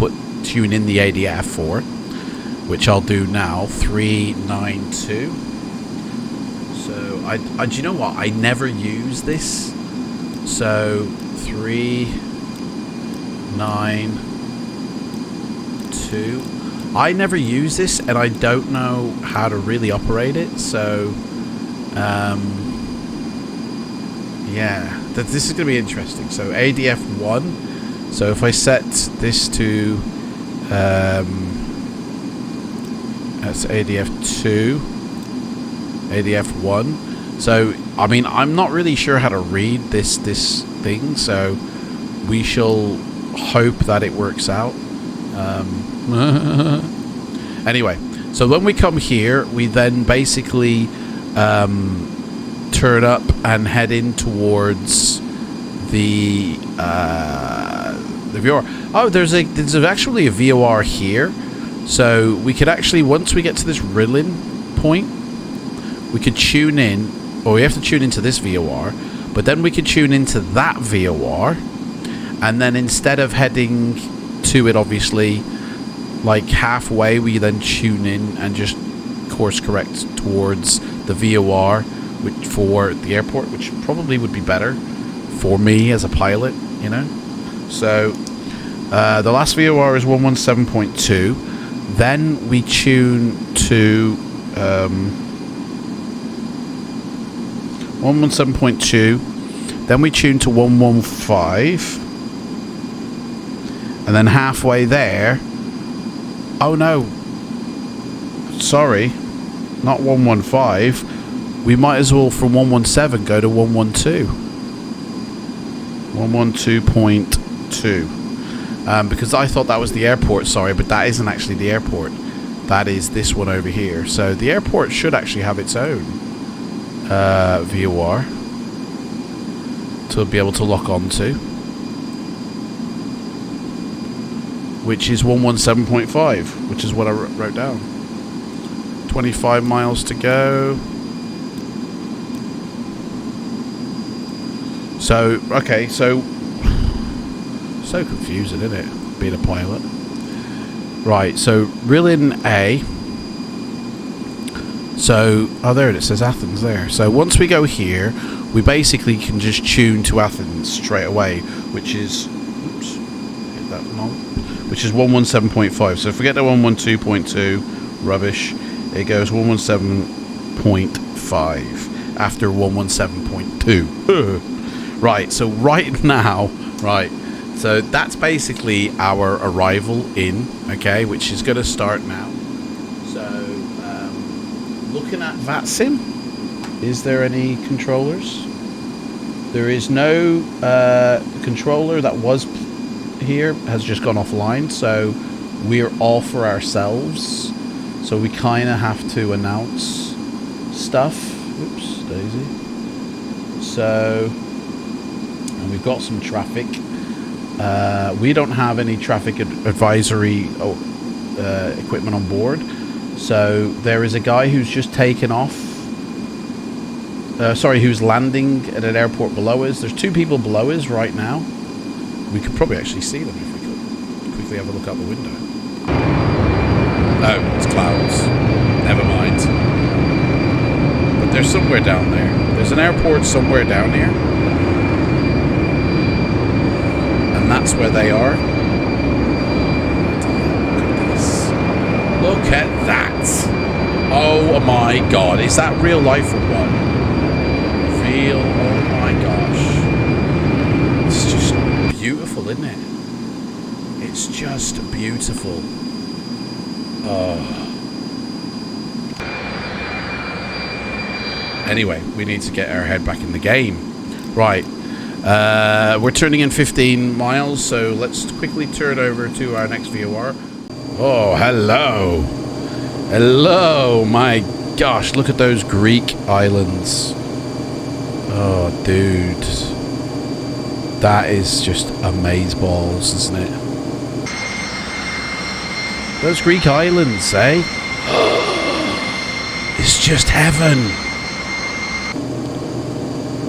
tune in the ADF for, which I'll do now. 392. So I do you know what, I never use this. So 392, I never use this, and I don't know how to really operate it. So yeah, this is going to be interesting. So ADF 1. So if I set this to that's ADF 2, ADF 1. So I mean, I'm not really sure how to read this thing, so we shall hope that it works out. Anyway, so when we come here, we then basically turn up and head in towards the VOR. Oh, there's actually a VOR here. So we could actually, once we get to this Rilin point, we could tune in, or we have to tune into this VOR, but then we could tune into that VOR, and then instead of heading to it, obviously, like halfway, we then tune in and just course correct towards the VOR for the airport, which probably would be better for me as a pilot, you know. So the last VOR is 117.2. Then we tune to 117.2. Then we tune to 115. And then halfway there... Oh no. Sorry. Not 115. We might as well, from 117, go to 112. 112.2. Because I thought that was the airport, sorry, but that isn't actually the airport. That is this one over here. So the airport should actually have its own VOR to be able to lock onto, which is 117.5, which is what I wrote down. 25 miles to go. So, okay, so confusing, isn't it, being a pilot? Right, so Rilin A. So, oh, there it is, it says Athens there. So once we go here, we basically can just tune to Athens straight away, which is, oops, hit that wrong, which is 117.5. So forget the 112.2, rubbish. It goes 117.5 after 117.2. Right, so right now, right, so that's basically our arrival in, okay, which is going to start now. So, looking at FLIGHTSIM, is there any controllers? There is no controller that was here, has just gone offline, so we're all for ourselves. So we kind of have to announce stuff. Oops, Daisy. So, and we've got some traffic. We don't have any traffic advisory equipment on board. So there is a guy who's just taken off. Who's landing at an airport below us. There's 2 people below us right now. We could probably actually see them if we could quickly have a look out the window. Oh, it's clouds. Never mind. But they're somewhere down there. There's an airport somewhere down here. And that's where they are. Look at that. Oh my god. Is that real life or what? Oh my gosh. It's just beautiful, isn't it? It's just beautiful. Oh. Anyway, we need to get our head back in the game. Right. We're turning in 15 miles, so let's quickly turn over to our next VOR. Oh, hello. Hello, my gosh. Look at those Greek islands. Oh, dude. That is just amazeballs, isn't it? Those Greek islands, eh? It's just heaven.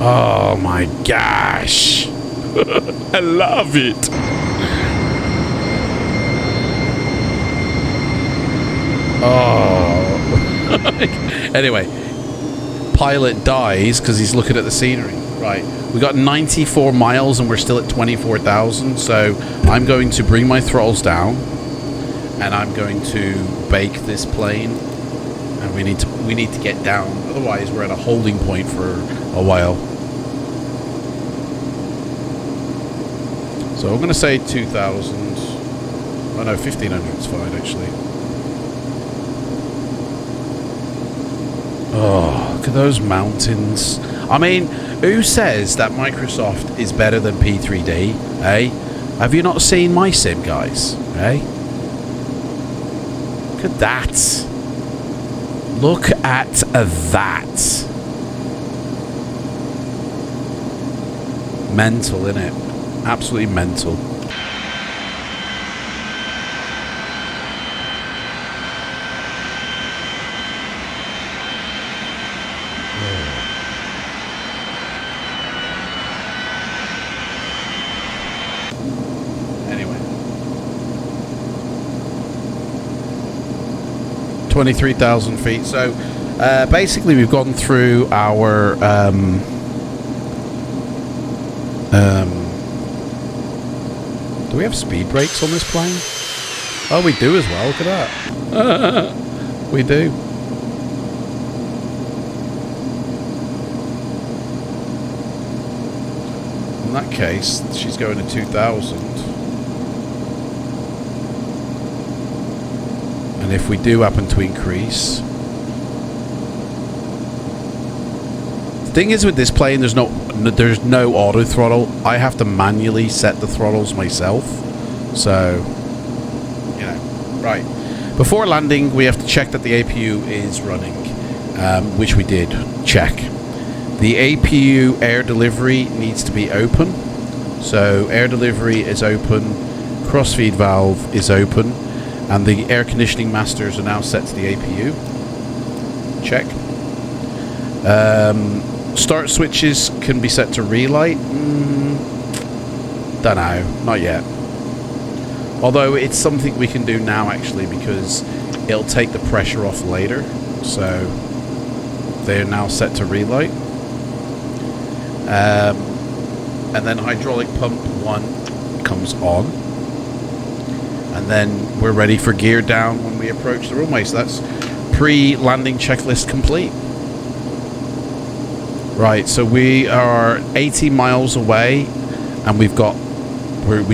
Oh my gosh. I love it. Oh. Anyway. Pilot dies because he's looking at the scenery. Right, we got 94 miles and we're still at 24,000, so I'm going to bring my throttles down and I'm going to bake this plane, and we need to get down, otherwise we're at a holding point for a while. So I'm going to say 2,000. Oh no, 1,500 is fine actually. Oh, look at those mountains. I mean, who says that Microsoft is better than P3D, eh? Have you not seen my sim, guys? Eh? Look at that. Look at that. Mental, innit? Absolutely mental. Anyway. 23,000 feet. So basically we've gone through our do we have speed brakes on this plane? Oh, we do as well. Look at that. We do. In that case, she's going to 2,000. And if we do happen to increase... The thing is with this plane, there's no auto throttle. I have to manually set the throttles myself. So, you know, right. Before landing, we have to check that the APU is running, which we did check. The APU air delivery needs to be open. So air delivery is open, crossfeed valve is open, and the air conditioning masters are now set to the APU. Check. Start switches can be set to relight. Don't know, not yet. Although it's something we can do now actually, because it'll take the pressure off later. So they're now set to relight. And then hydraulic pump 1 comes on. And then we're ready for gear down when we approach the runway. So that's pre-landing checklist complete. Right, so we are 80 miles away, and we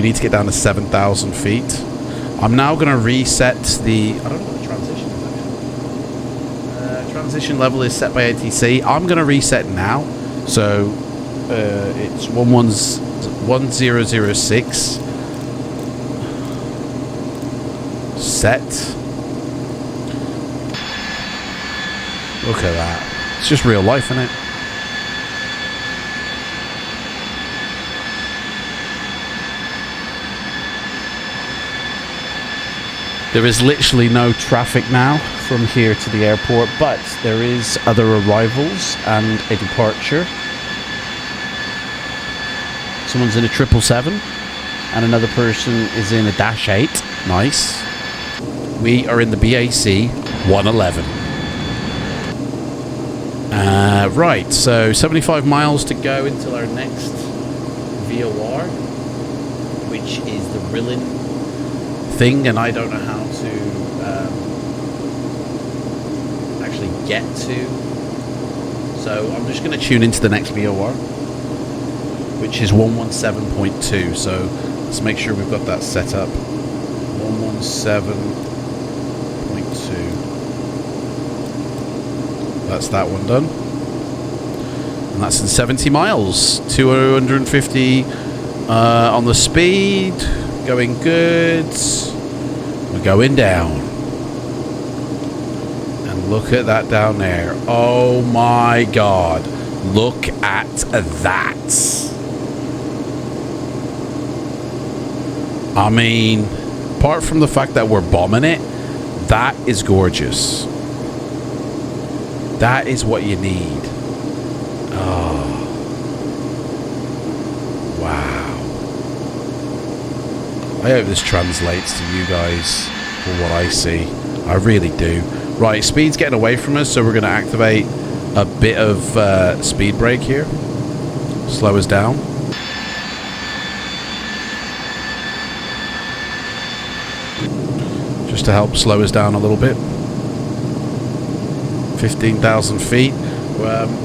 need to get down to 7,000 feet. I'm now going to reset the... I don't know what the transition is actually. Transition level is set by ATC. I'm going to reset now. So it's 1006. Set. Look at that. It's just real life, isn't it? There is literally no traffic now from here to the airport, but there is other arrivals and a departure. Someone's in a 777 and another person is in a -8. Nice. We are in the BAC 111. Right, so 75 miles to go until our next VOR, which is the Rillen thing, and I don't know how to actually get to. So I'm just going to tune into the next VOR, which is 117.2. So let's make sure we've got that set up. 117.2. That's that one done. And that's in 70 miles. 250 on the speed. Going good. We're going down. And look at that down there. Oh my God. Look at that. I mean, apart from the fact that we're bombing it, that is gorgeous. That is what you need. Oh. Wow. I hope this translates to you guys for what I see. I really do. Right, speed's getting away from us, so we're going to activate a bit of speed brake here. Slow us down. Just to help slow us down a little bit. 15,000 feet.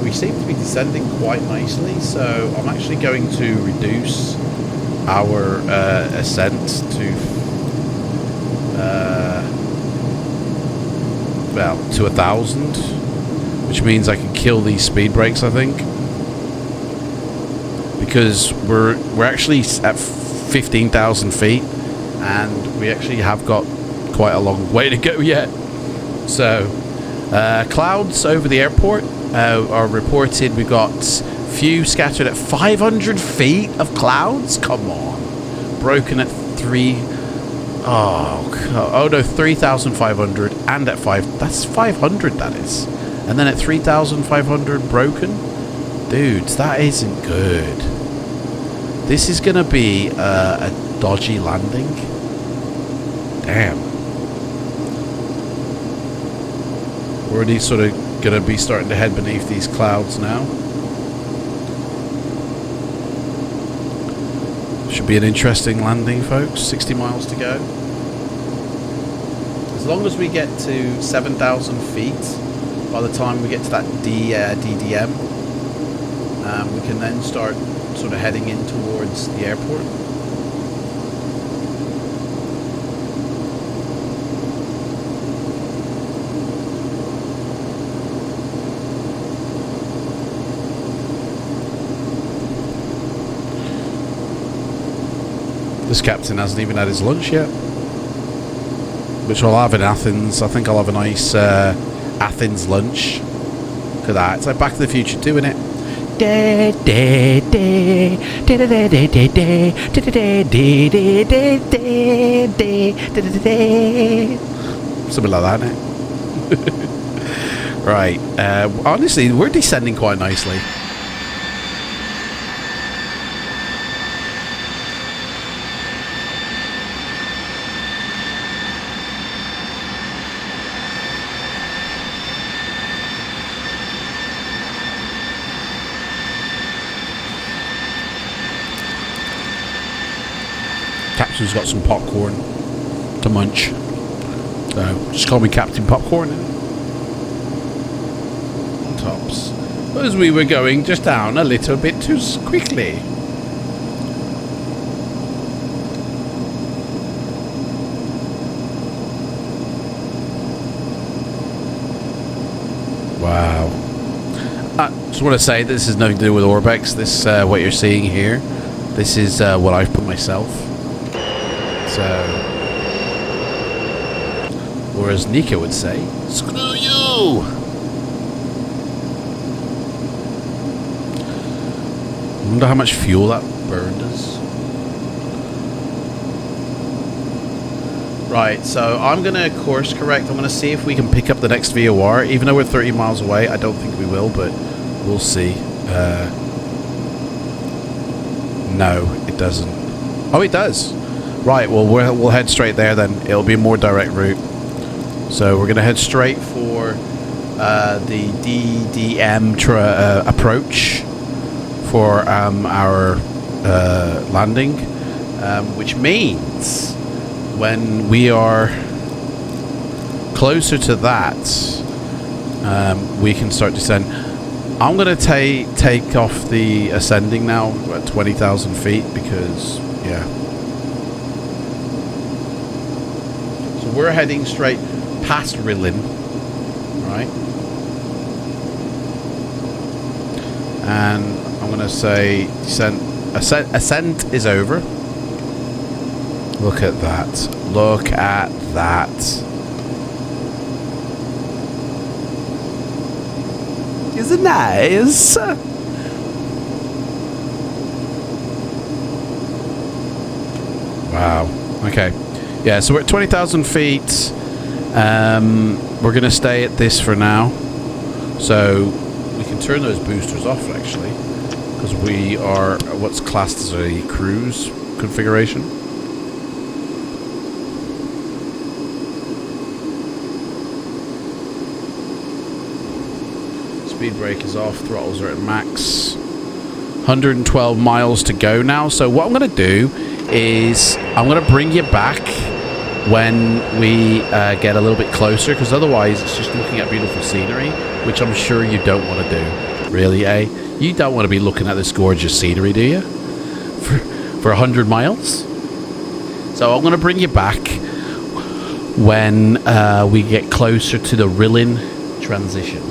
We seem to be descending quite nicely, so I'm actually going to reduce our ascent to well, to 1,000, which means I can kill these speed brakes, I think, because we're actually at 15,000 feet, and we actually have got quite a long way to go yet. So clouds over the airport are reported. We've got few scattered at 500 feet of clouds. Come on. Broken at 3,500, and at 5. That's 500, that is. And then at 3,500 broken. Dudes, that isn't good. This is gonna be a dodgy landing. Damn. We're already sort of going to be starting to head beneath these clouds now. Should be an interesting landing, folks. 60 miles to go. As long as we get to 7,000 feet, by the time we get to that DDM, we can then start sort of heading in towards the airport. This captain hasn't even had his lunch yet, which I'll have in Athens. I think I'll have a nice Athens lunch. Look at that. It's like Back to the Future doing it. Something like that, isn't it? Right. Honestly, we're descending quite nicely. Captain's got some popcorn to munch, so just call me Captain Popcorn on tops. As we were going just down a little bit too quickly. Wow. I just want to say this has nothing to do with Orbex. This what you're seeing here, this is what I've put myself. So, or as Nika would say, screw you! I wonder how much fuel that burned us. Right, so I'm going to course correct. I'm going to see if we can pick up the next VOR. Even though we're 30 miles away, I don't think we will, but we'll see. No, it doesn't. Oh, it does. Right, well, we'll head straight there then. It'll be a more direct route. So we're going to head straight for the DDM approach for our landing, which means when we are closer to that, we can start descend. I'm going to take off the ascending now at 20,000 feet because, yeah. So we're heading straight past Rilin, right? And I'm going to say ascent is over. Look at that. Look at that. Isn't it nice? Wow. Okay. Yeah, so we're at 20,000 feet. We're going to stay at this for now. So we can turn those boosters off, actually, because we are what's classed as a cruise configuration. Speed brake is off, throttles are at max. 112 miles to go now. So what I'm going to do is I'm going to bring you back when we get a little bit closer, because otherwise it's just looking at beautiful scenery, which I'm sure you don't want to do. Really, eh? You don't want to be looking at this gorgeous scenery, do you? For 100 miles? So I'm going to bring you back when we get closer to the Rilin transition.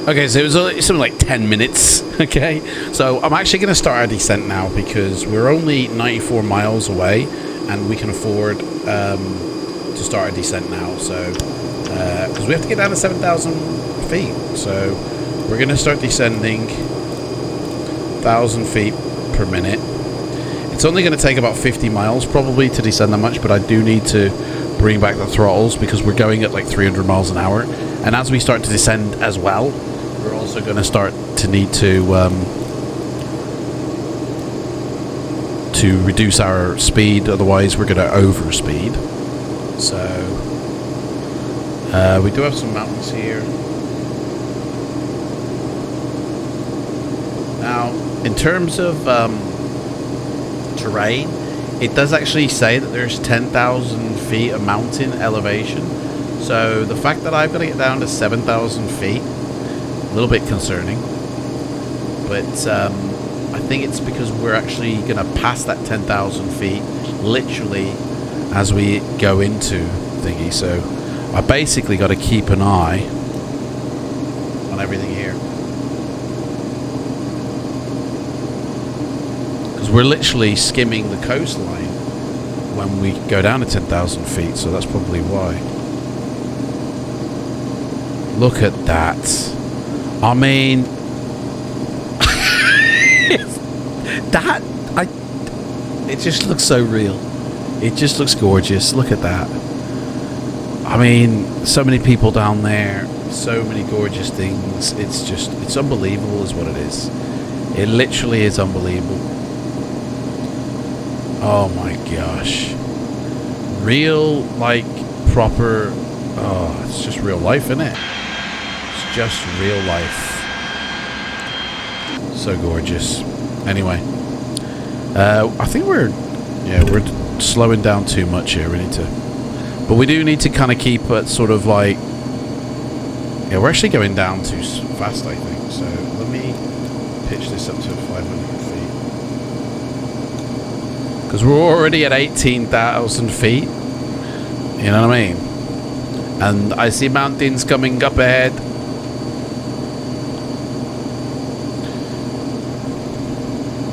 Okay, so it was something like 10 minutes, okay? So I'm actually going to start our descent now because we're only 94 miles away and we can afford to start our descent now. So, because we have to get down to 7,000 feet. So we're going to start descending 1,000 feet per minute. It's only going to take about 50 miles probably to descend that much, but I do need to bring back the throttles because we're going at like 300 miles an hour. And as we start to descend as well, we're also going to start to need to reduce our speed, otherwise we're going to overspeed. So we do have some mountains here. Now, in terms of terrain, it does actually say that there's 10,000 feet of mountain elevation. So the fact that I've got to get down to 7,000 feet, a little bit concerning, but I think it's because we're actually going to pass that 10,000 feet literally as we go into thingy. So I basically got to keep an eye on everything here because we're literally skimming the coastline when we go down to 10,000 feet, so that's probably why. Look at that. I mean, it just looks so real. It just looks gorgeous. Look at that. I mean, so many people down there, so many gorgeous things. It's unbelievable is what it is. It literally is unbelievable. Oh my gosh. Real, like, proper, oh, it's just real life, isn't it? Just real life. So gorgeous. Anyway, I think we're slowing down too much here. We need to, but we do need to kind of keep it sort of like, yeah, we're actually going down too fast, I think. So let me pitch this up to 500 feet because we're already at 18,000 feet. You know what I mean? And I see mountains coming up ahead.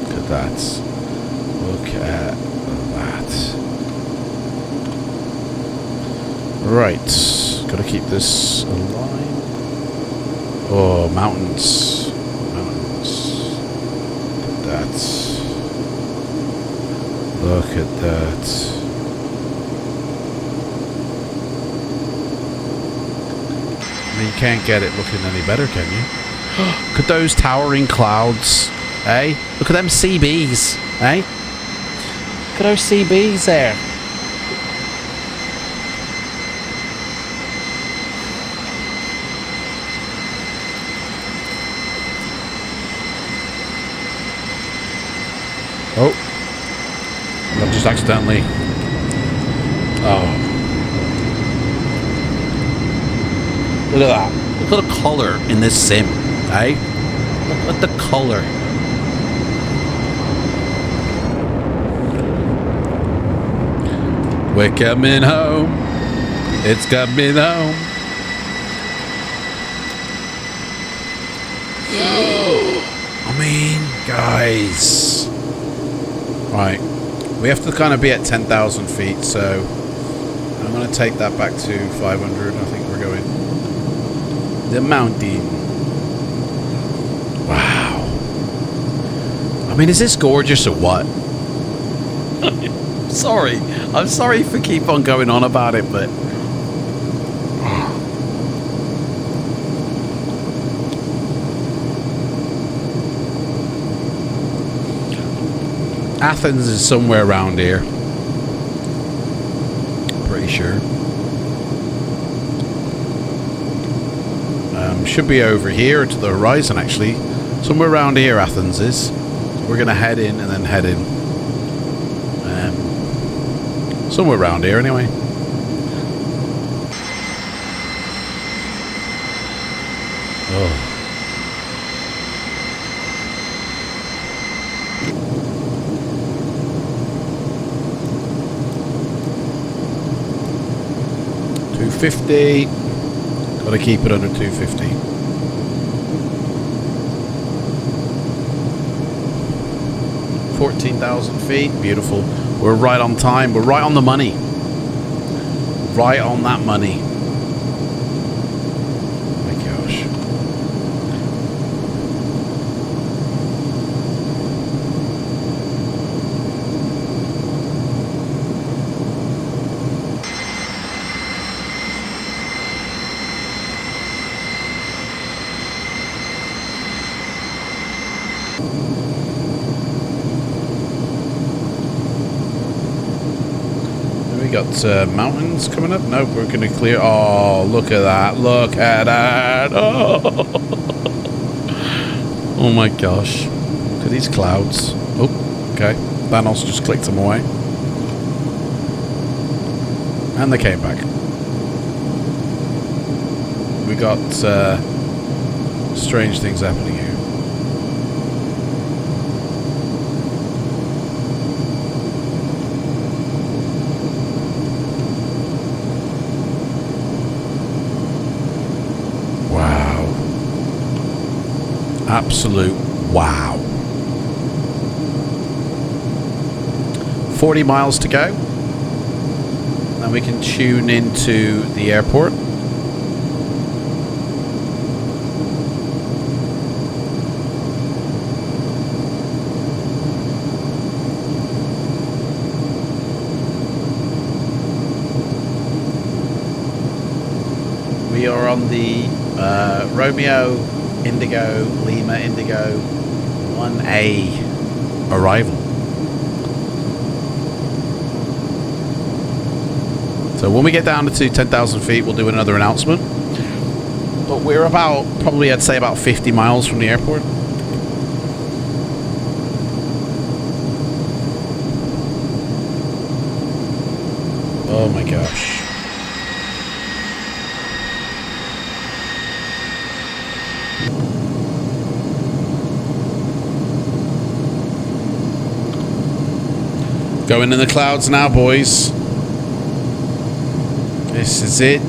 Look at that. Look at that. Right. Gotta keep this aligned. Oh, mountains. Mountains. Look at that. Look at that. You can't get it looking any better, can you? Look at those towering clouds, eh? Look at them CBs, eh? Look at those CBs there. Oh. Not just accidentally. Oh. Look at that. Look at the colour in this sim, eh? Look at the colour. We're coming home. It's coming home. I mean, guys. Right. We have to kind of be at 10,000 feet, so I'm going to take that back to 500. I think we're going... The mountain. Wow. I mean, is this gorgeous or what? Sorry. I'm sorry for keep on going on about it, but... Athens is somewhere around here. Pretty sure. Should be over here to the horizon, actually. Somewhere around here, Athens is. We're going to head in and then head in. Somewhere around here, anyway. Oh. $250. Got to keep it under 250. $14,000 feet. Beautiful. We're right on time. We're right on the money. Right on that money. Oh my gosh. Got mountains coming up. Nope, we're going to clear. Oh, look at that. Look at that. Oh, oh my gosh. Look at these clouds. Oh, okay. Thanos just clicked them away. And they came back. We got strange things happening here. Absolute wow. 40 miles to go. Then we can tune into the airport. We are on the Romeo Indigo Lima Indigo 1A arrival. So when we get down to 10,000 feet, we'll do another announcement. But we're about, probably I'd say about 50 miles from the airport. Oh my gosh. Going in the clouds now, boys. This is it.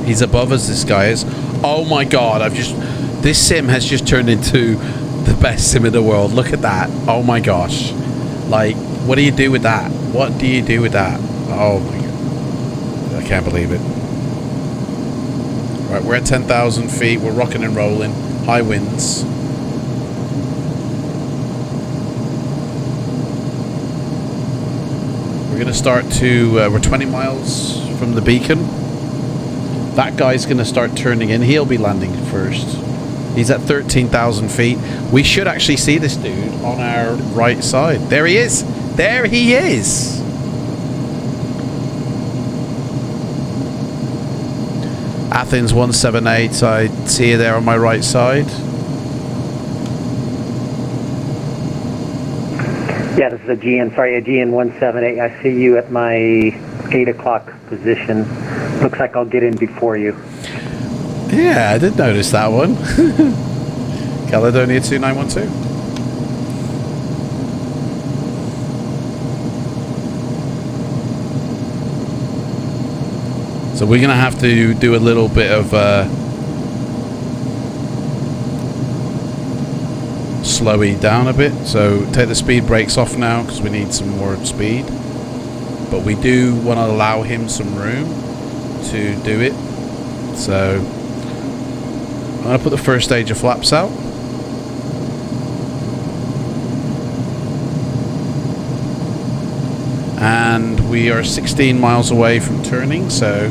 He's above us, this guy is. Oh my god, this sim has just turned into the best sim in the world. Look at that. Oh my gosh. Like, what do you do with that? What do you do with that? Oh my god. I can't believe it. Right, we're at 10,000 feet. We're rocking and rolling. High winds. We're going to start to... we're 20 miles from the beacon. That guy's going to start turning in. He'll be landing first. He's at 13,000 feet. We should actually see this dude on our right side. There he is. There he is. Athens 178. I see you there on my right side. Yeah, this is a GN 178. I see you at my 8 o'clock position. Looks like I'll get in before you. Yeah, I did notice that one. Caledonia 2912. So we're going to have to do a little bit of slowy down a bit. So take the speed brakes off now because we need some more speed. But we do want to allow him some room to do it. So I'm going to put the first stage of flaps out. And we are 16 miles away from turning, so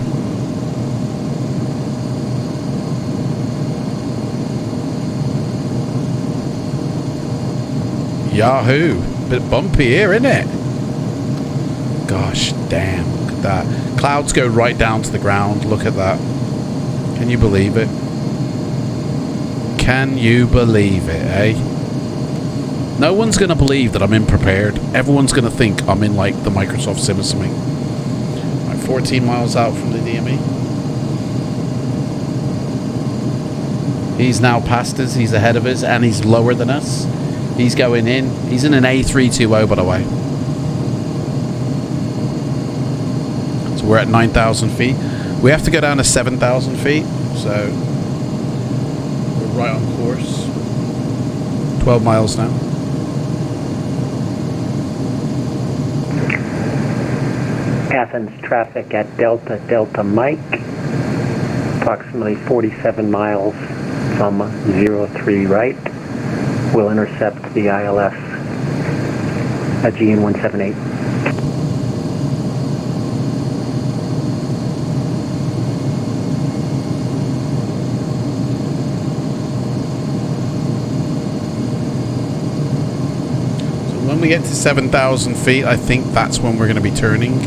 Yahoo! Bit bumpy here, isn't it? Gosh damn, look at that. Clouds go right down to the ground. Look at that. Can you believe it? Can you believe it, eh? No one's going to believe that I'm unprepared. Everyone's going to think I'm in, like, the Microsoft Sim or something. Right, 14 miles out from the DME. He's now past us. He's ahead of us, and he's lower than us. He's going in. He's in an A320, by the way. So we're at 9,000 feet. We have to go down to 7,000 feet, so we're right on course. 12 miles now. Athens traffic at Delta Mike, approximately 47 miles from 03 right. We'll intercept the ILS at GN 178. So when we get to 7,000 feet, I think that's when we're going to be turning.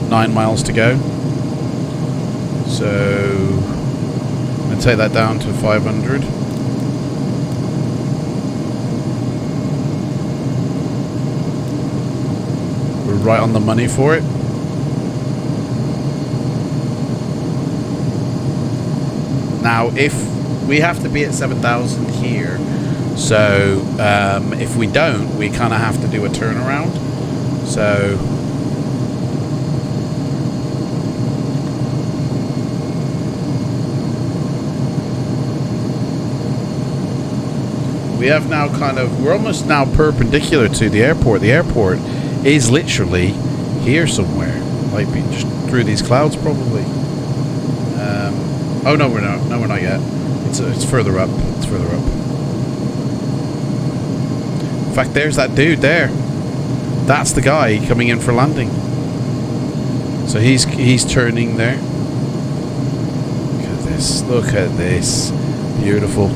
9 miles to go. So I'm going to take that down to 500. We're right on the money for it. Now, if we have to be at 7,000 here, so if we don't, we kind of have to do a turnaround. So we have now we're almost now perpendicular to the airport. The airport is literally here somewhere. Might be just through these clouds probably. Oh no, we're not. No, we're not yet. It's further up. It's further up. In fact, there's that dude there. That's the guy coming in for landing. So he's turning there. Look at this. Look at this. Beautiful.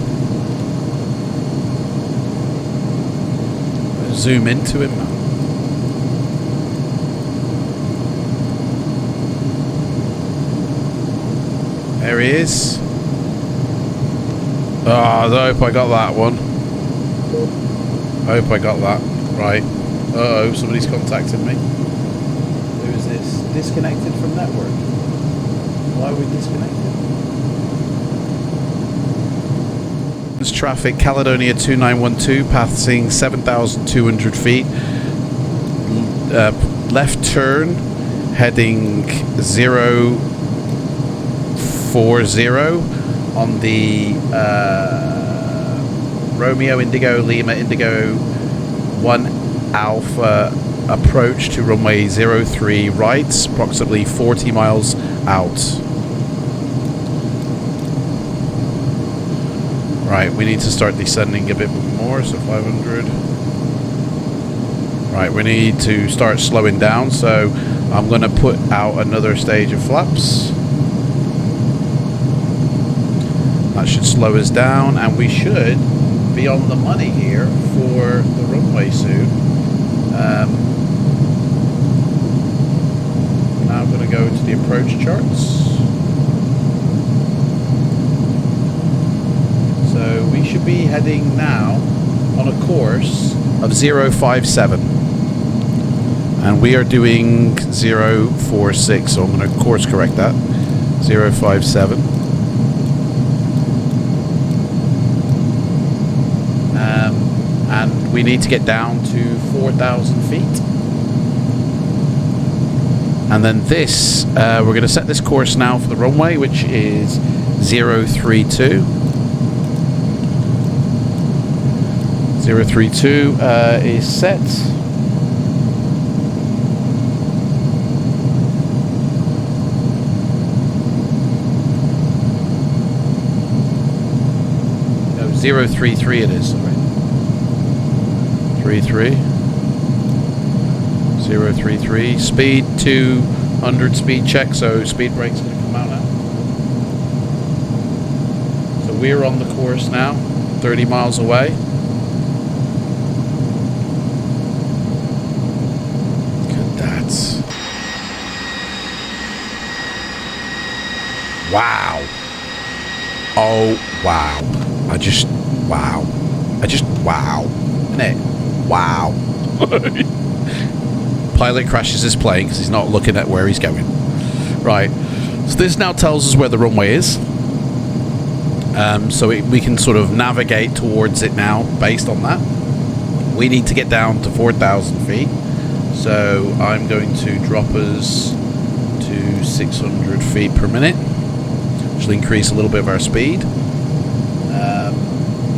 Zoom into him. There he is. Oh, I hope I got that one. I hope I got that. Right. Uh-oh, somebody's contacted me. Who is this? Disconnected from network. Why are we disconnected? Traffic, Caledonia 2912, passing 7,200 feet. Left turn, heading 040 on the Romeo Indigo Lima Indigo 1 Alpha approach to runway 03 right, approximately 40 miles out. Right, we need to start descending a bit more, so 500. Right, we need to start slowing down, so I'm going to put out another stage of flaps. That should slow us down, and we should be on the money here for the runway soon. Now I'm going to go to the approach charts. So we should be heading now on a course of 057. And we are doing 046, so I'm going to course correct that. 057. And we need to get down to 4,000 feet. And then this, we're going to set this course now for the runway, which is 032. 032 is set. No, 033 it is, sorry. 33. 033. Speed 200 speed check, so speed brake's going to come out now. So we're on the course now, 30 miles away. Look at that. Wow. Oh, wow. Wow. Isn't it? Wow. Pilot crashes his plane because he's not looking at where he's going. Right. So this now tells us where the runway is. So we can sort of navigate towards it now based on that. We need to get down to 4,000 feet. So I'm going to drop us to 600 feet per minute, which will increase a little bit of our speed.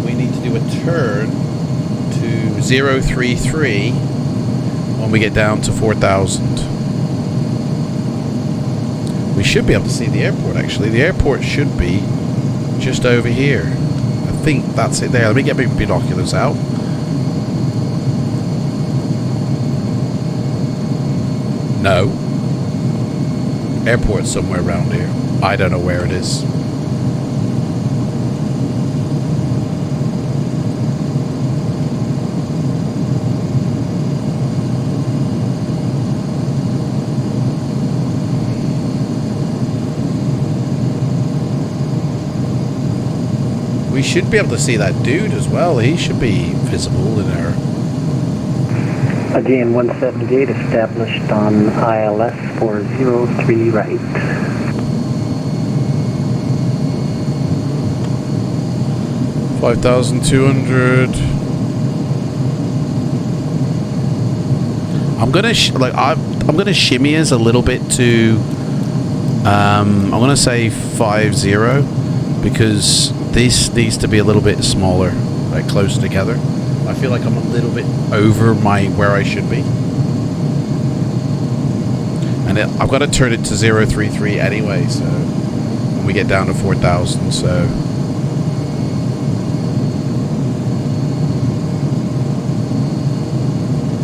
We need to do a turn to 033 when we get down to 4,000. We should be able to see the airport, actually. The airport should be just over here. I think that's it there. Let me get my binoculars out. No. Airport's somewhere around here. I don't know where it is. We should be able to see that dude as well. He should be visible in our... Again, 178 established on ILS 403 right. $5,200. I'm gonna shimmy us a little bit to I'm gonna say 50 because this needs to be a little bit smaller, like closer together. I feel like I'm a little bit over where I should be. And I've got to turn it to 033 anyway, so when we get down to 4,000, so...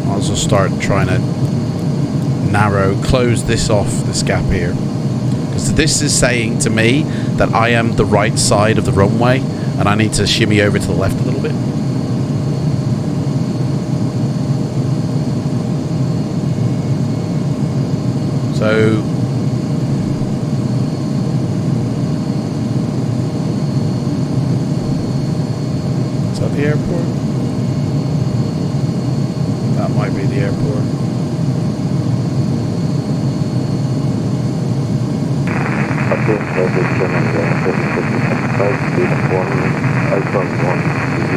I'll also start trying to close this off, this gap here. Because this is saying to me that I am the right side of the runway, and I need to shimmy over to the left a little bit. So is that the airport? That might be the airport.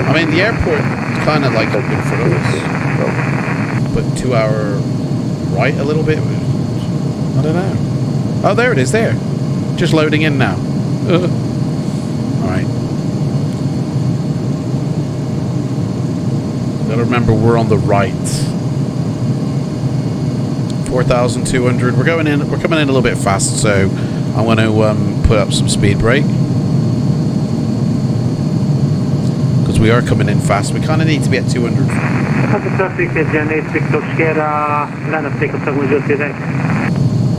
I mean, the airport kind of like up in front of us, but to our right a little bit. I don't know. Oh, there it is there. Just loading in now. Alright. Gotta remember we're on the right. 4,200. We're coming in a little bit fast, so I'm going to put up some speed brake. Because we are coming in fast. We kind of need to be at 200.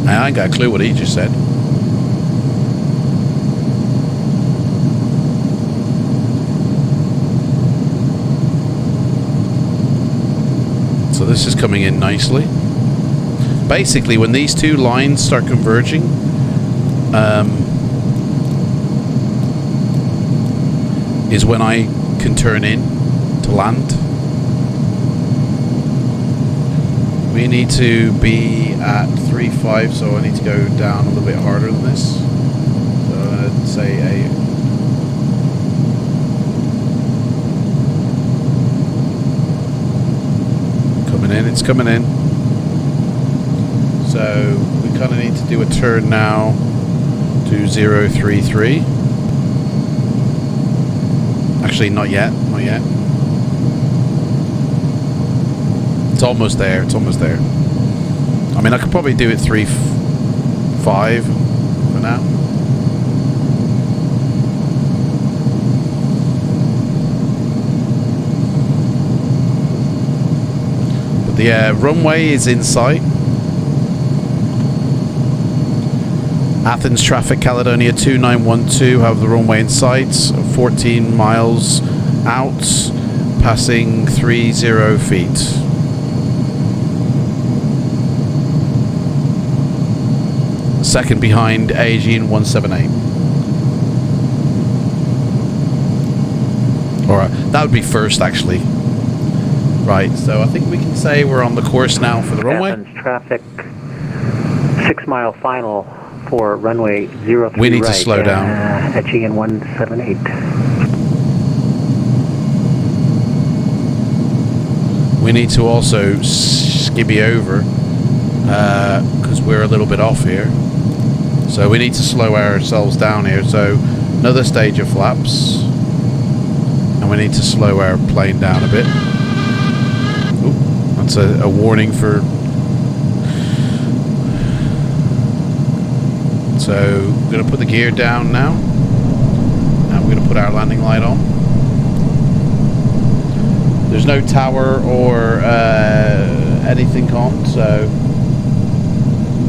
I ain't got a clue what he just said. So this is coming in nicely. Basically, when these two lines start converging, is when I can turn in to land. We need to be at 3.5, so I need to go down a little bit harder than this. So I'd say a... Coming in, it's coming in. So we kind of need to do a turn now to 033. Actually, not yet, not yet. It's almost there, it's almost there. I mean, I could probably do it 3.5 for now. But the runway is in sight. Athens traffic, Caledonia 2912, have the runway in sight, 14 miles out, passing 30 feet. Second behind Aegean 178. Or that would be first, actually. Right, so I think we can say we're on the course now for the runway. Athens traffic, 6 mile final for runway 03 We need right, to slow down. Aegean 178. We need to also skibby over because we're a little bit off here. So we need to slow ourselves down here. So another stage of flaps. And we need to slow our plane down a bit. Ooh, that's a warning for... So we're going to put the gear down now. And we're going to put our landing light on. There's no tower or anything on, so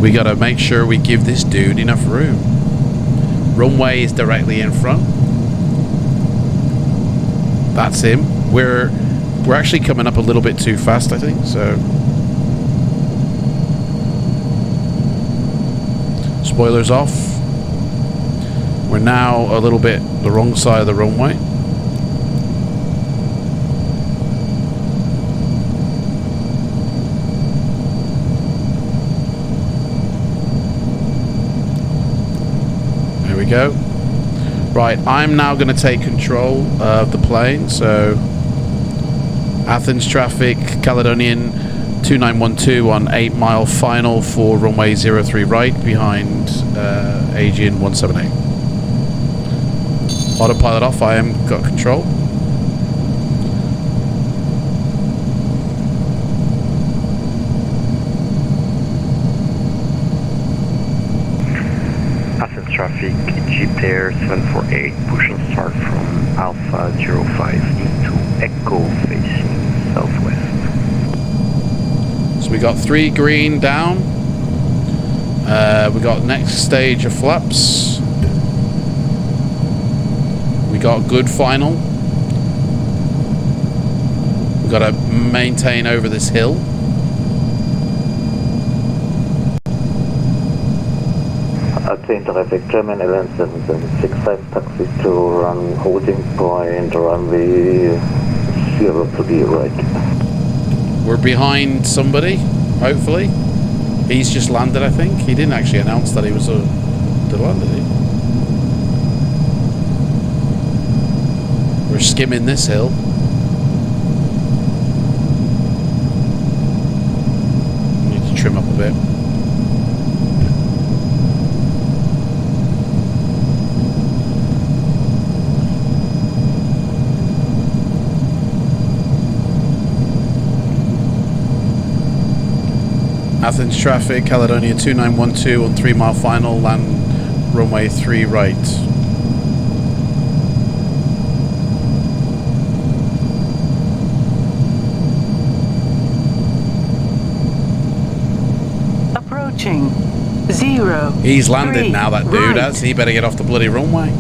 we got to make sure we give this dude enough room. Runway is directly in front. That's him. We're actually coming up a little bit too fast, I think. So spoilers off. We're now a little bit the wrong side of the runway. There we go. Right, I'm now going to take control of the plane. So Athens traffic, Caledonian 2912 on 8 mile final for runway 03 right behind Aegean 178. Autopilot off, I am got control. Athens traffic, Jeep Air 748, push and start from Alpha 05 into Echo facing southwest. So we got 3 green down. We got next stage of flaps. We got good final. We got to maintain over this hill. Athens traffic, German Airlines 7765, taxi to run holding point, runway 0 to the right. We're behind somebody, hopefully. He's just landed, I think. He didn't actually announce that he was to land, did he? We're skimming this hill. Need to trim up a bit. Athens traffic, Caledonia 2912 on 3 mile final, land runway 3 right. Approaching 0. He's landed now, that dude has. He better get off the bloody runway.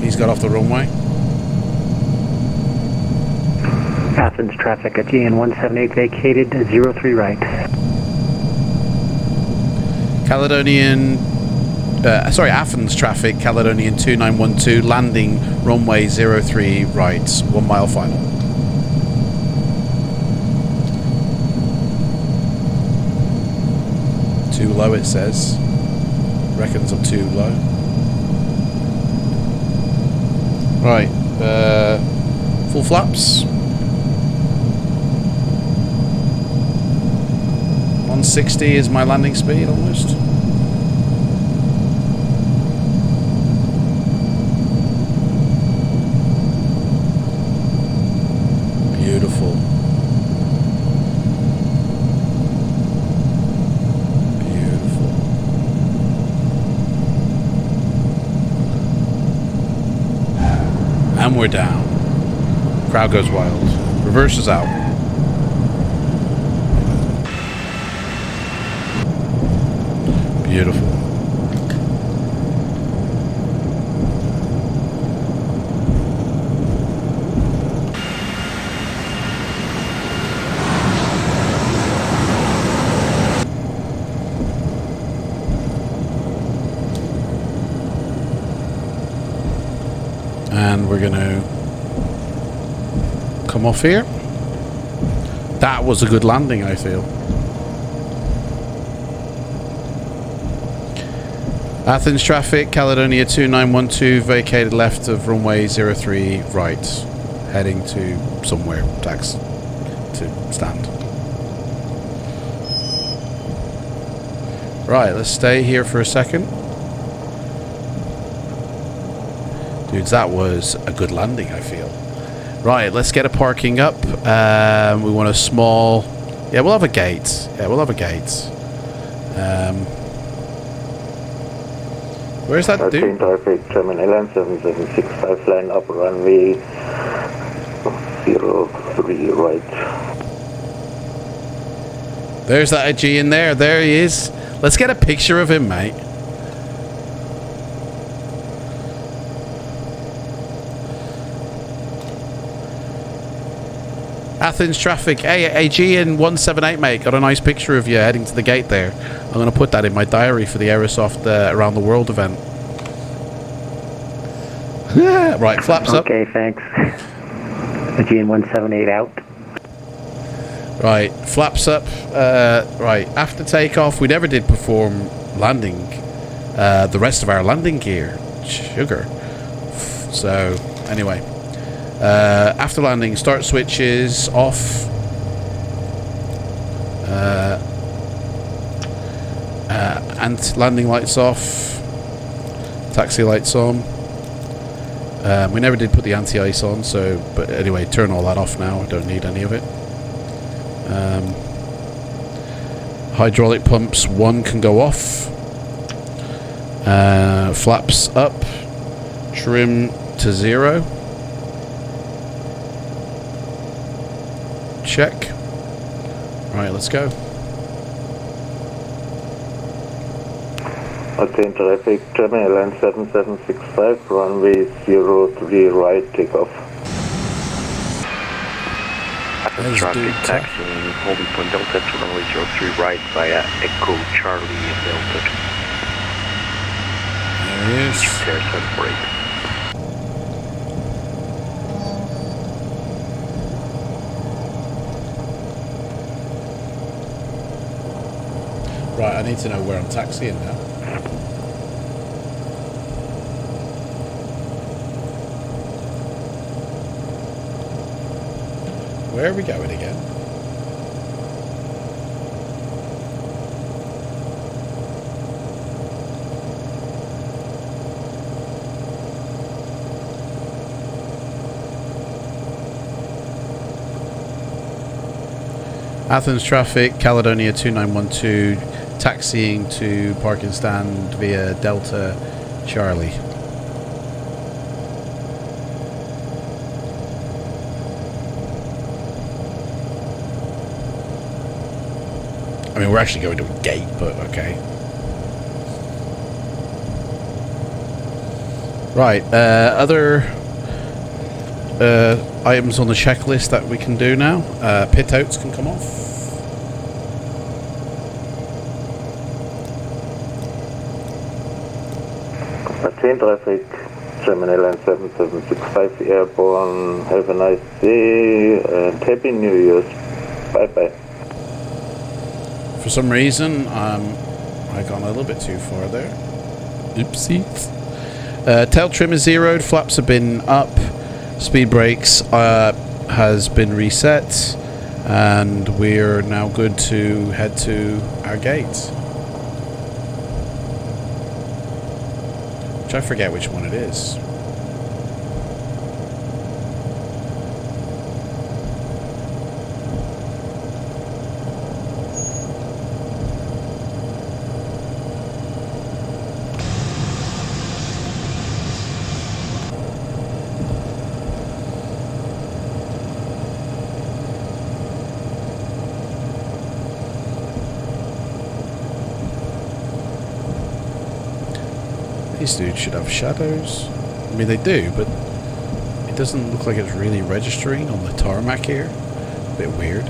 He's got off the runway. Athens traffic at GN 178 vacated 03 right. Caledonian, Athens traffic, Caledonian 2912, landing runway 03 right, 1 mile final. Too low, it says. Reckons I'm too low. Right, full flaps. 160 is my landing speed almost. Beautiful. Beautiful. And we're down. Crowd goes wild. Reverse is out. Beautiful. And we're going to come off here. That was a good landing, I feel. Athens traffic, Caledonia 2912, vacated left of runway 03 right, heading to somewhere, tax to stand. Right, let's stay here for a second. Dudes, that was a good landing, I feel. Right, let's get a parking up. We want a small... Yeah, we'll have a gate. Yeah, we'll have a gate. Where's that dude? Traffic, German Airlines 7765, line up runway 03 right. There's that AG in there. There he is. Let's get a picture of him, mate. Athens traffic. Hey, AG in 178, mate. Got a nice picture of you heading to the gate there. I'm going to put that in my diary for the Aerosoft Around the World event. Right, flaps up. Okay, thanks. AG in 178 out. Right, flaps up. Right, after takeoff, we never did perform landing. The rest of our landing gear. Sugar. So, anyway. After landing, start switches off. And landing lights off. Taxi lights on. We never did put the anti-ice on, so, but anyway, turn all that off now. I don't need any of it. Hydraulic pumps 1 can go off. Flaps up. Trim to 0. Check. Right, let's go. Attain traffic, German Airlines 7765, runway 03 right, takeoff. Athens traffic, taxiing holding point Delta to runway 03 right via Echo Charlie Delta. There he is. There's 748. Right, I need to know where I'm taxiing now. Where are we going again? Athens traffic, Caledonia 2912, taxiing to parking stand via Delta Charlie. I mean, we're actually going to a gate, but okay. Right, other items on the checklist that we can do now. Pit outs can come off. Athen traffic, German Airlines 7765 airborne. Have a nice day and Happy New Year's. Bye bye. For some reason, I gone a little bit too far there. Oopsies. Tail trim is zeroed, flaps have been up, speed brakes has been reset, and we're now good to head to our gate. Which I forget which one it is. These dudes should have shadows. I mean, they do, but it doesn't look like it's really registering on the tarmac here. A bit weird.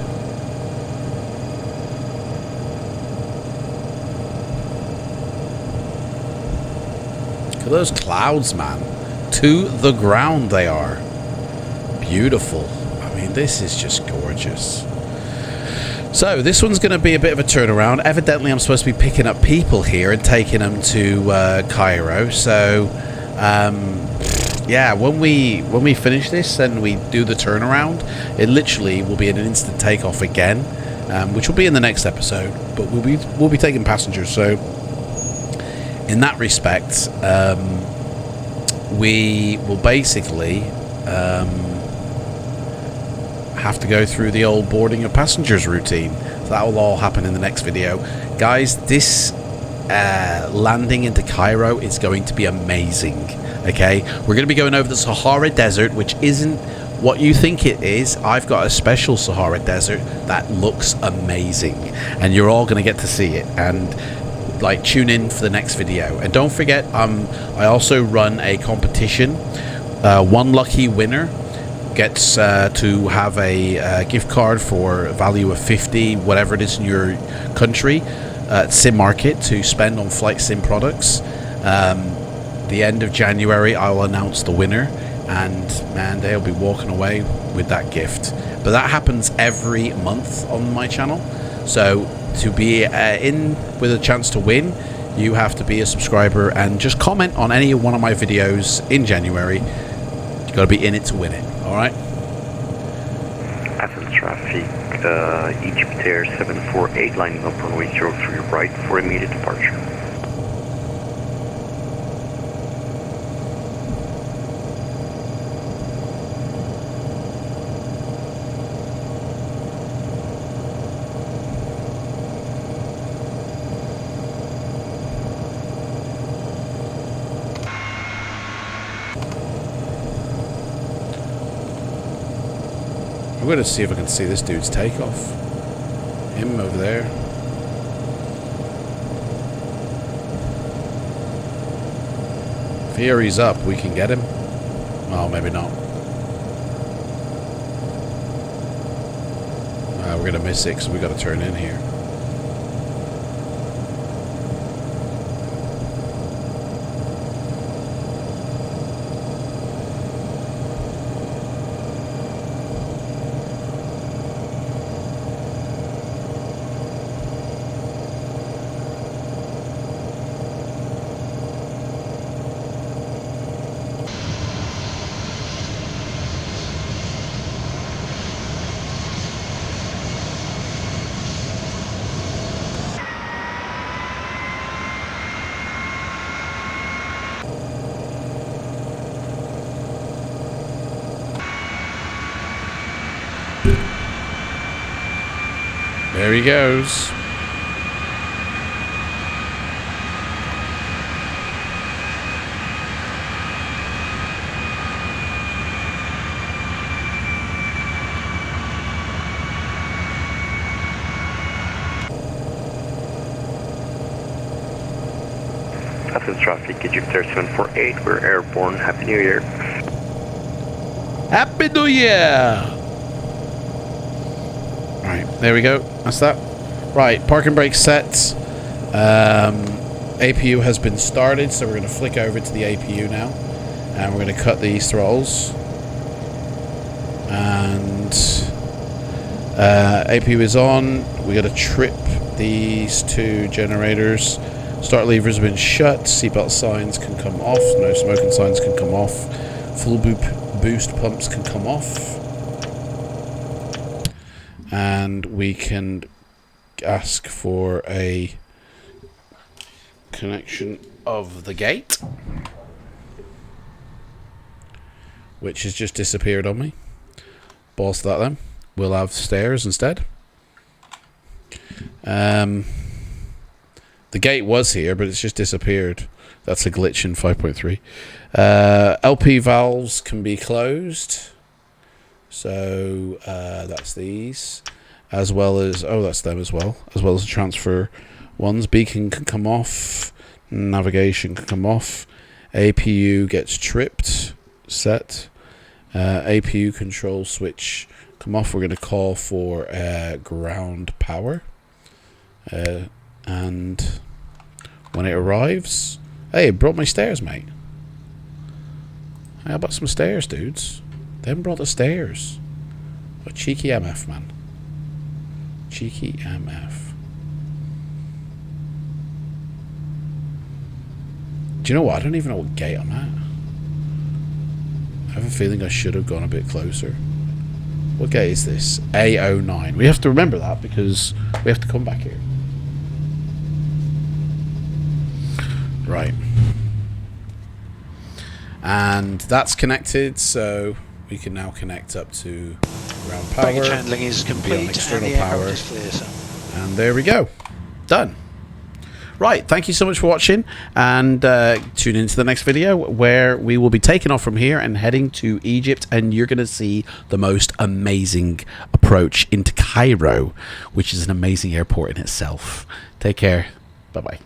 Look at those clouds, man. To the ground they are. Beautiful. I mean, this is just gorgeous. So, this one's going to be a bit of a turnaround. Evidently, I'm supposed to be picking up people here and taking them to Cairo. So, yeah, when we finish this and we do the turnaround, it literally will be an instant takeoff again, which will be in the next episode. But we'll be taking passengers. So, in that respect, we will basically have to go through the old boarding of passengers routine. So that will all happen in the next video. Guys, this landing into Cairo is going to be amazing. Okay, we're going to be going over the Sahara Desert, which isn't what you think it is. I've got a special Sahara Desert that looks amazing, and you're all going to get to see it. And like, tune in for the next video. And don't forget, I also run a competition. One lucky winner gets to have a gift card for a value of 50, whatever it is in your country, at Sim Market to spend on flight sim products. The end of January, I'll announce the winner, and man, they'll be walking away with that gift. But that happens every month on my channel. So to be in with a chance to win, you have to be a subscriber and just comment on any one of my videos in January. You got to be in it to win it. All right. Athens traffic, Egypt Air 748 lining up runway 03 right for immediate departure. I'm going to see if I can see this dude's takeoff. Him over there. If he hurries up, we can get him. Well, maybe not. We're going to miss it because we got to turn in here. There he goes. Athens traffic, Egyptair 748, we're airborne. Happy New Year. Happy New Year! Alright, there we go. That's that. Right, parking brake set. APU has been started, so we're going to flick over to the APU now. And we're going to cut these throttles. And APU is on. We're going to trip these two generators. Start levers have been shut. Seatbelt signs can come off. No smoking signs can come off. Full boost pumps can come off. And we can ask for a connection of the gate, which has just disappeared on me. Balls to that then. We'll have stairs instead. The gate was here, but it's just disappeared. That's a glitch in 5.3. LP valves can be closed. So that's these. As well as, oh, that's them as well. As well as the transfer ones. Beacon can come off. Navigation can come off. APU gets tripped. Set. APU control switch come off. We're going to call for ground power. And when it arrives, hey, it brought my stairs, mate. How about some stairs, dudes? They haven't brought the stairs. What cheeky MF, man. Cheeky MF. Do you know what? I don't even know what gate I'm at. I have a feeling I should have gone a bit closer. What gate is this? A09. We have to remember that because we have to come back here. Right. And that's connected, so we can now connect up to ground power. Baggage handling is complete external and the power. aircraft is clear, sir. And there we go. Done. Right, thank you so much for watching, and tune into the next video where we will be taking off from here and heading to Egypt, and you're going to see the most amazing approach into Cairo, which is an amazing airport in itself. Take care. Bye-bye.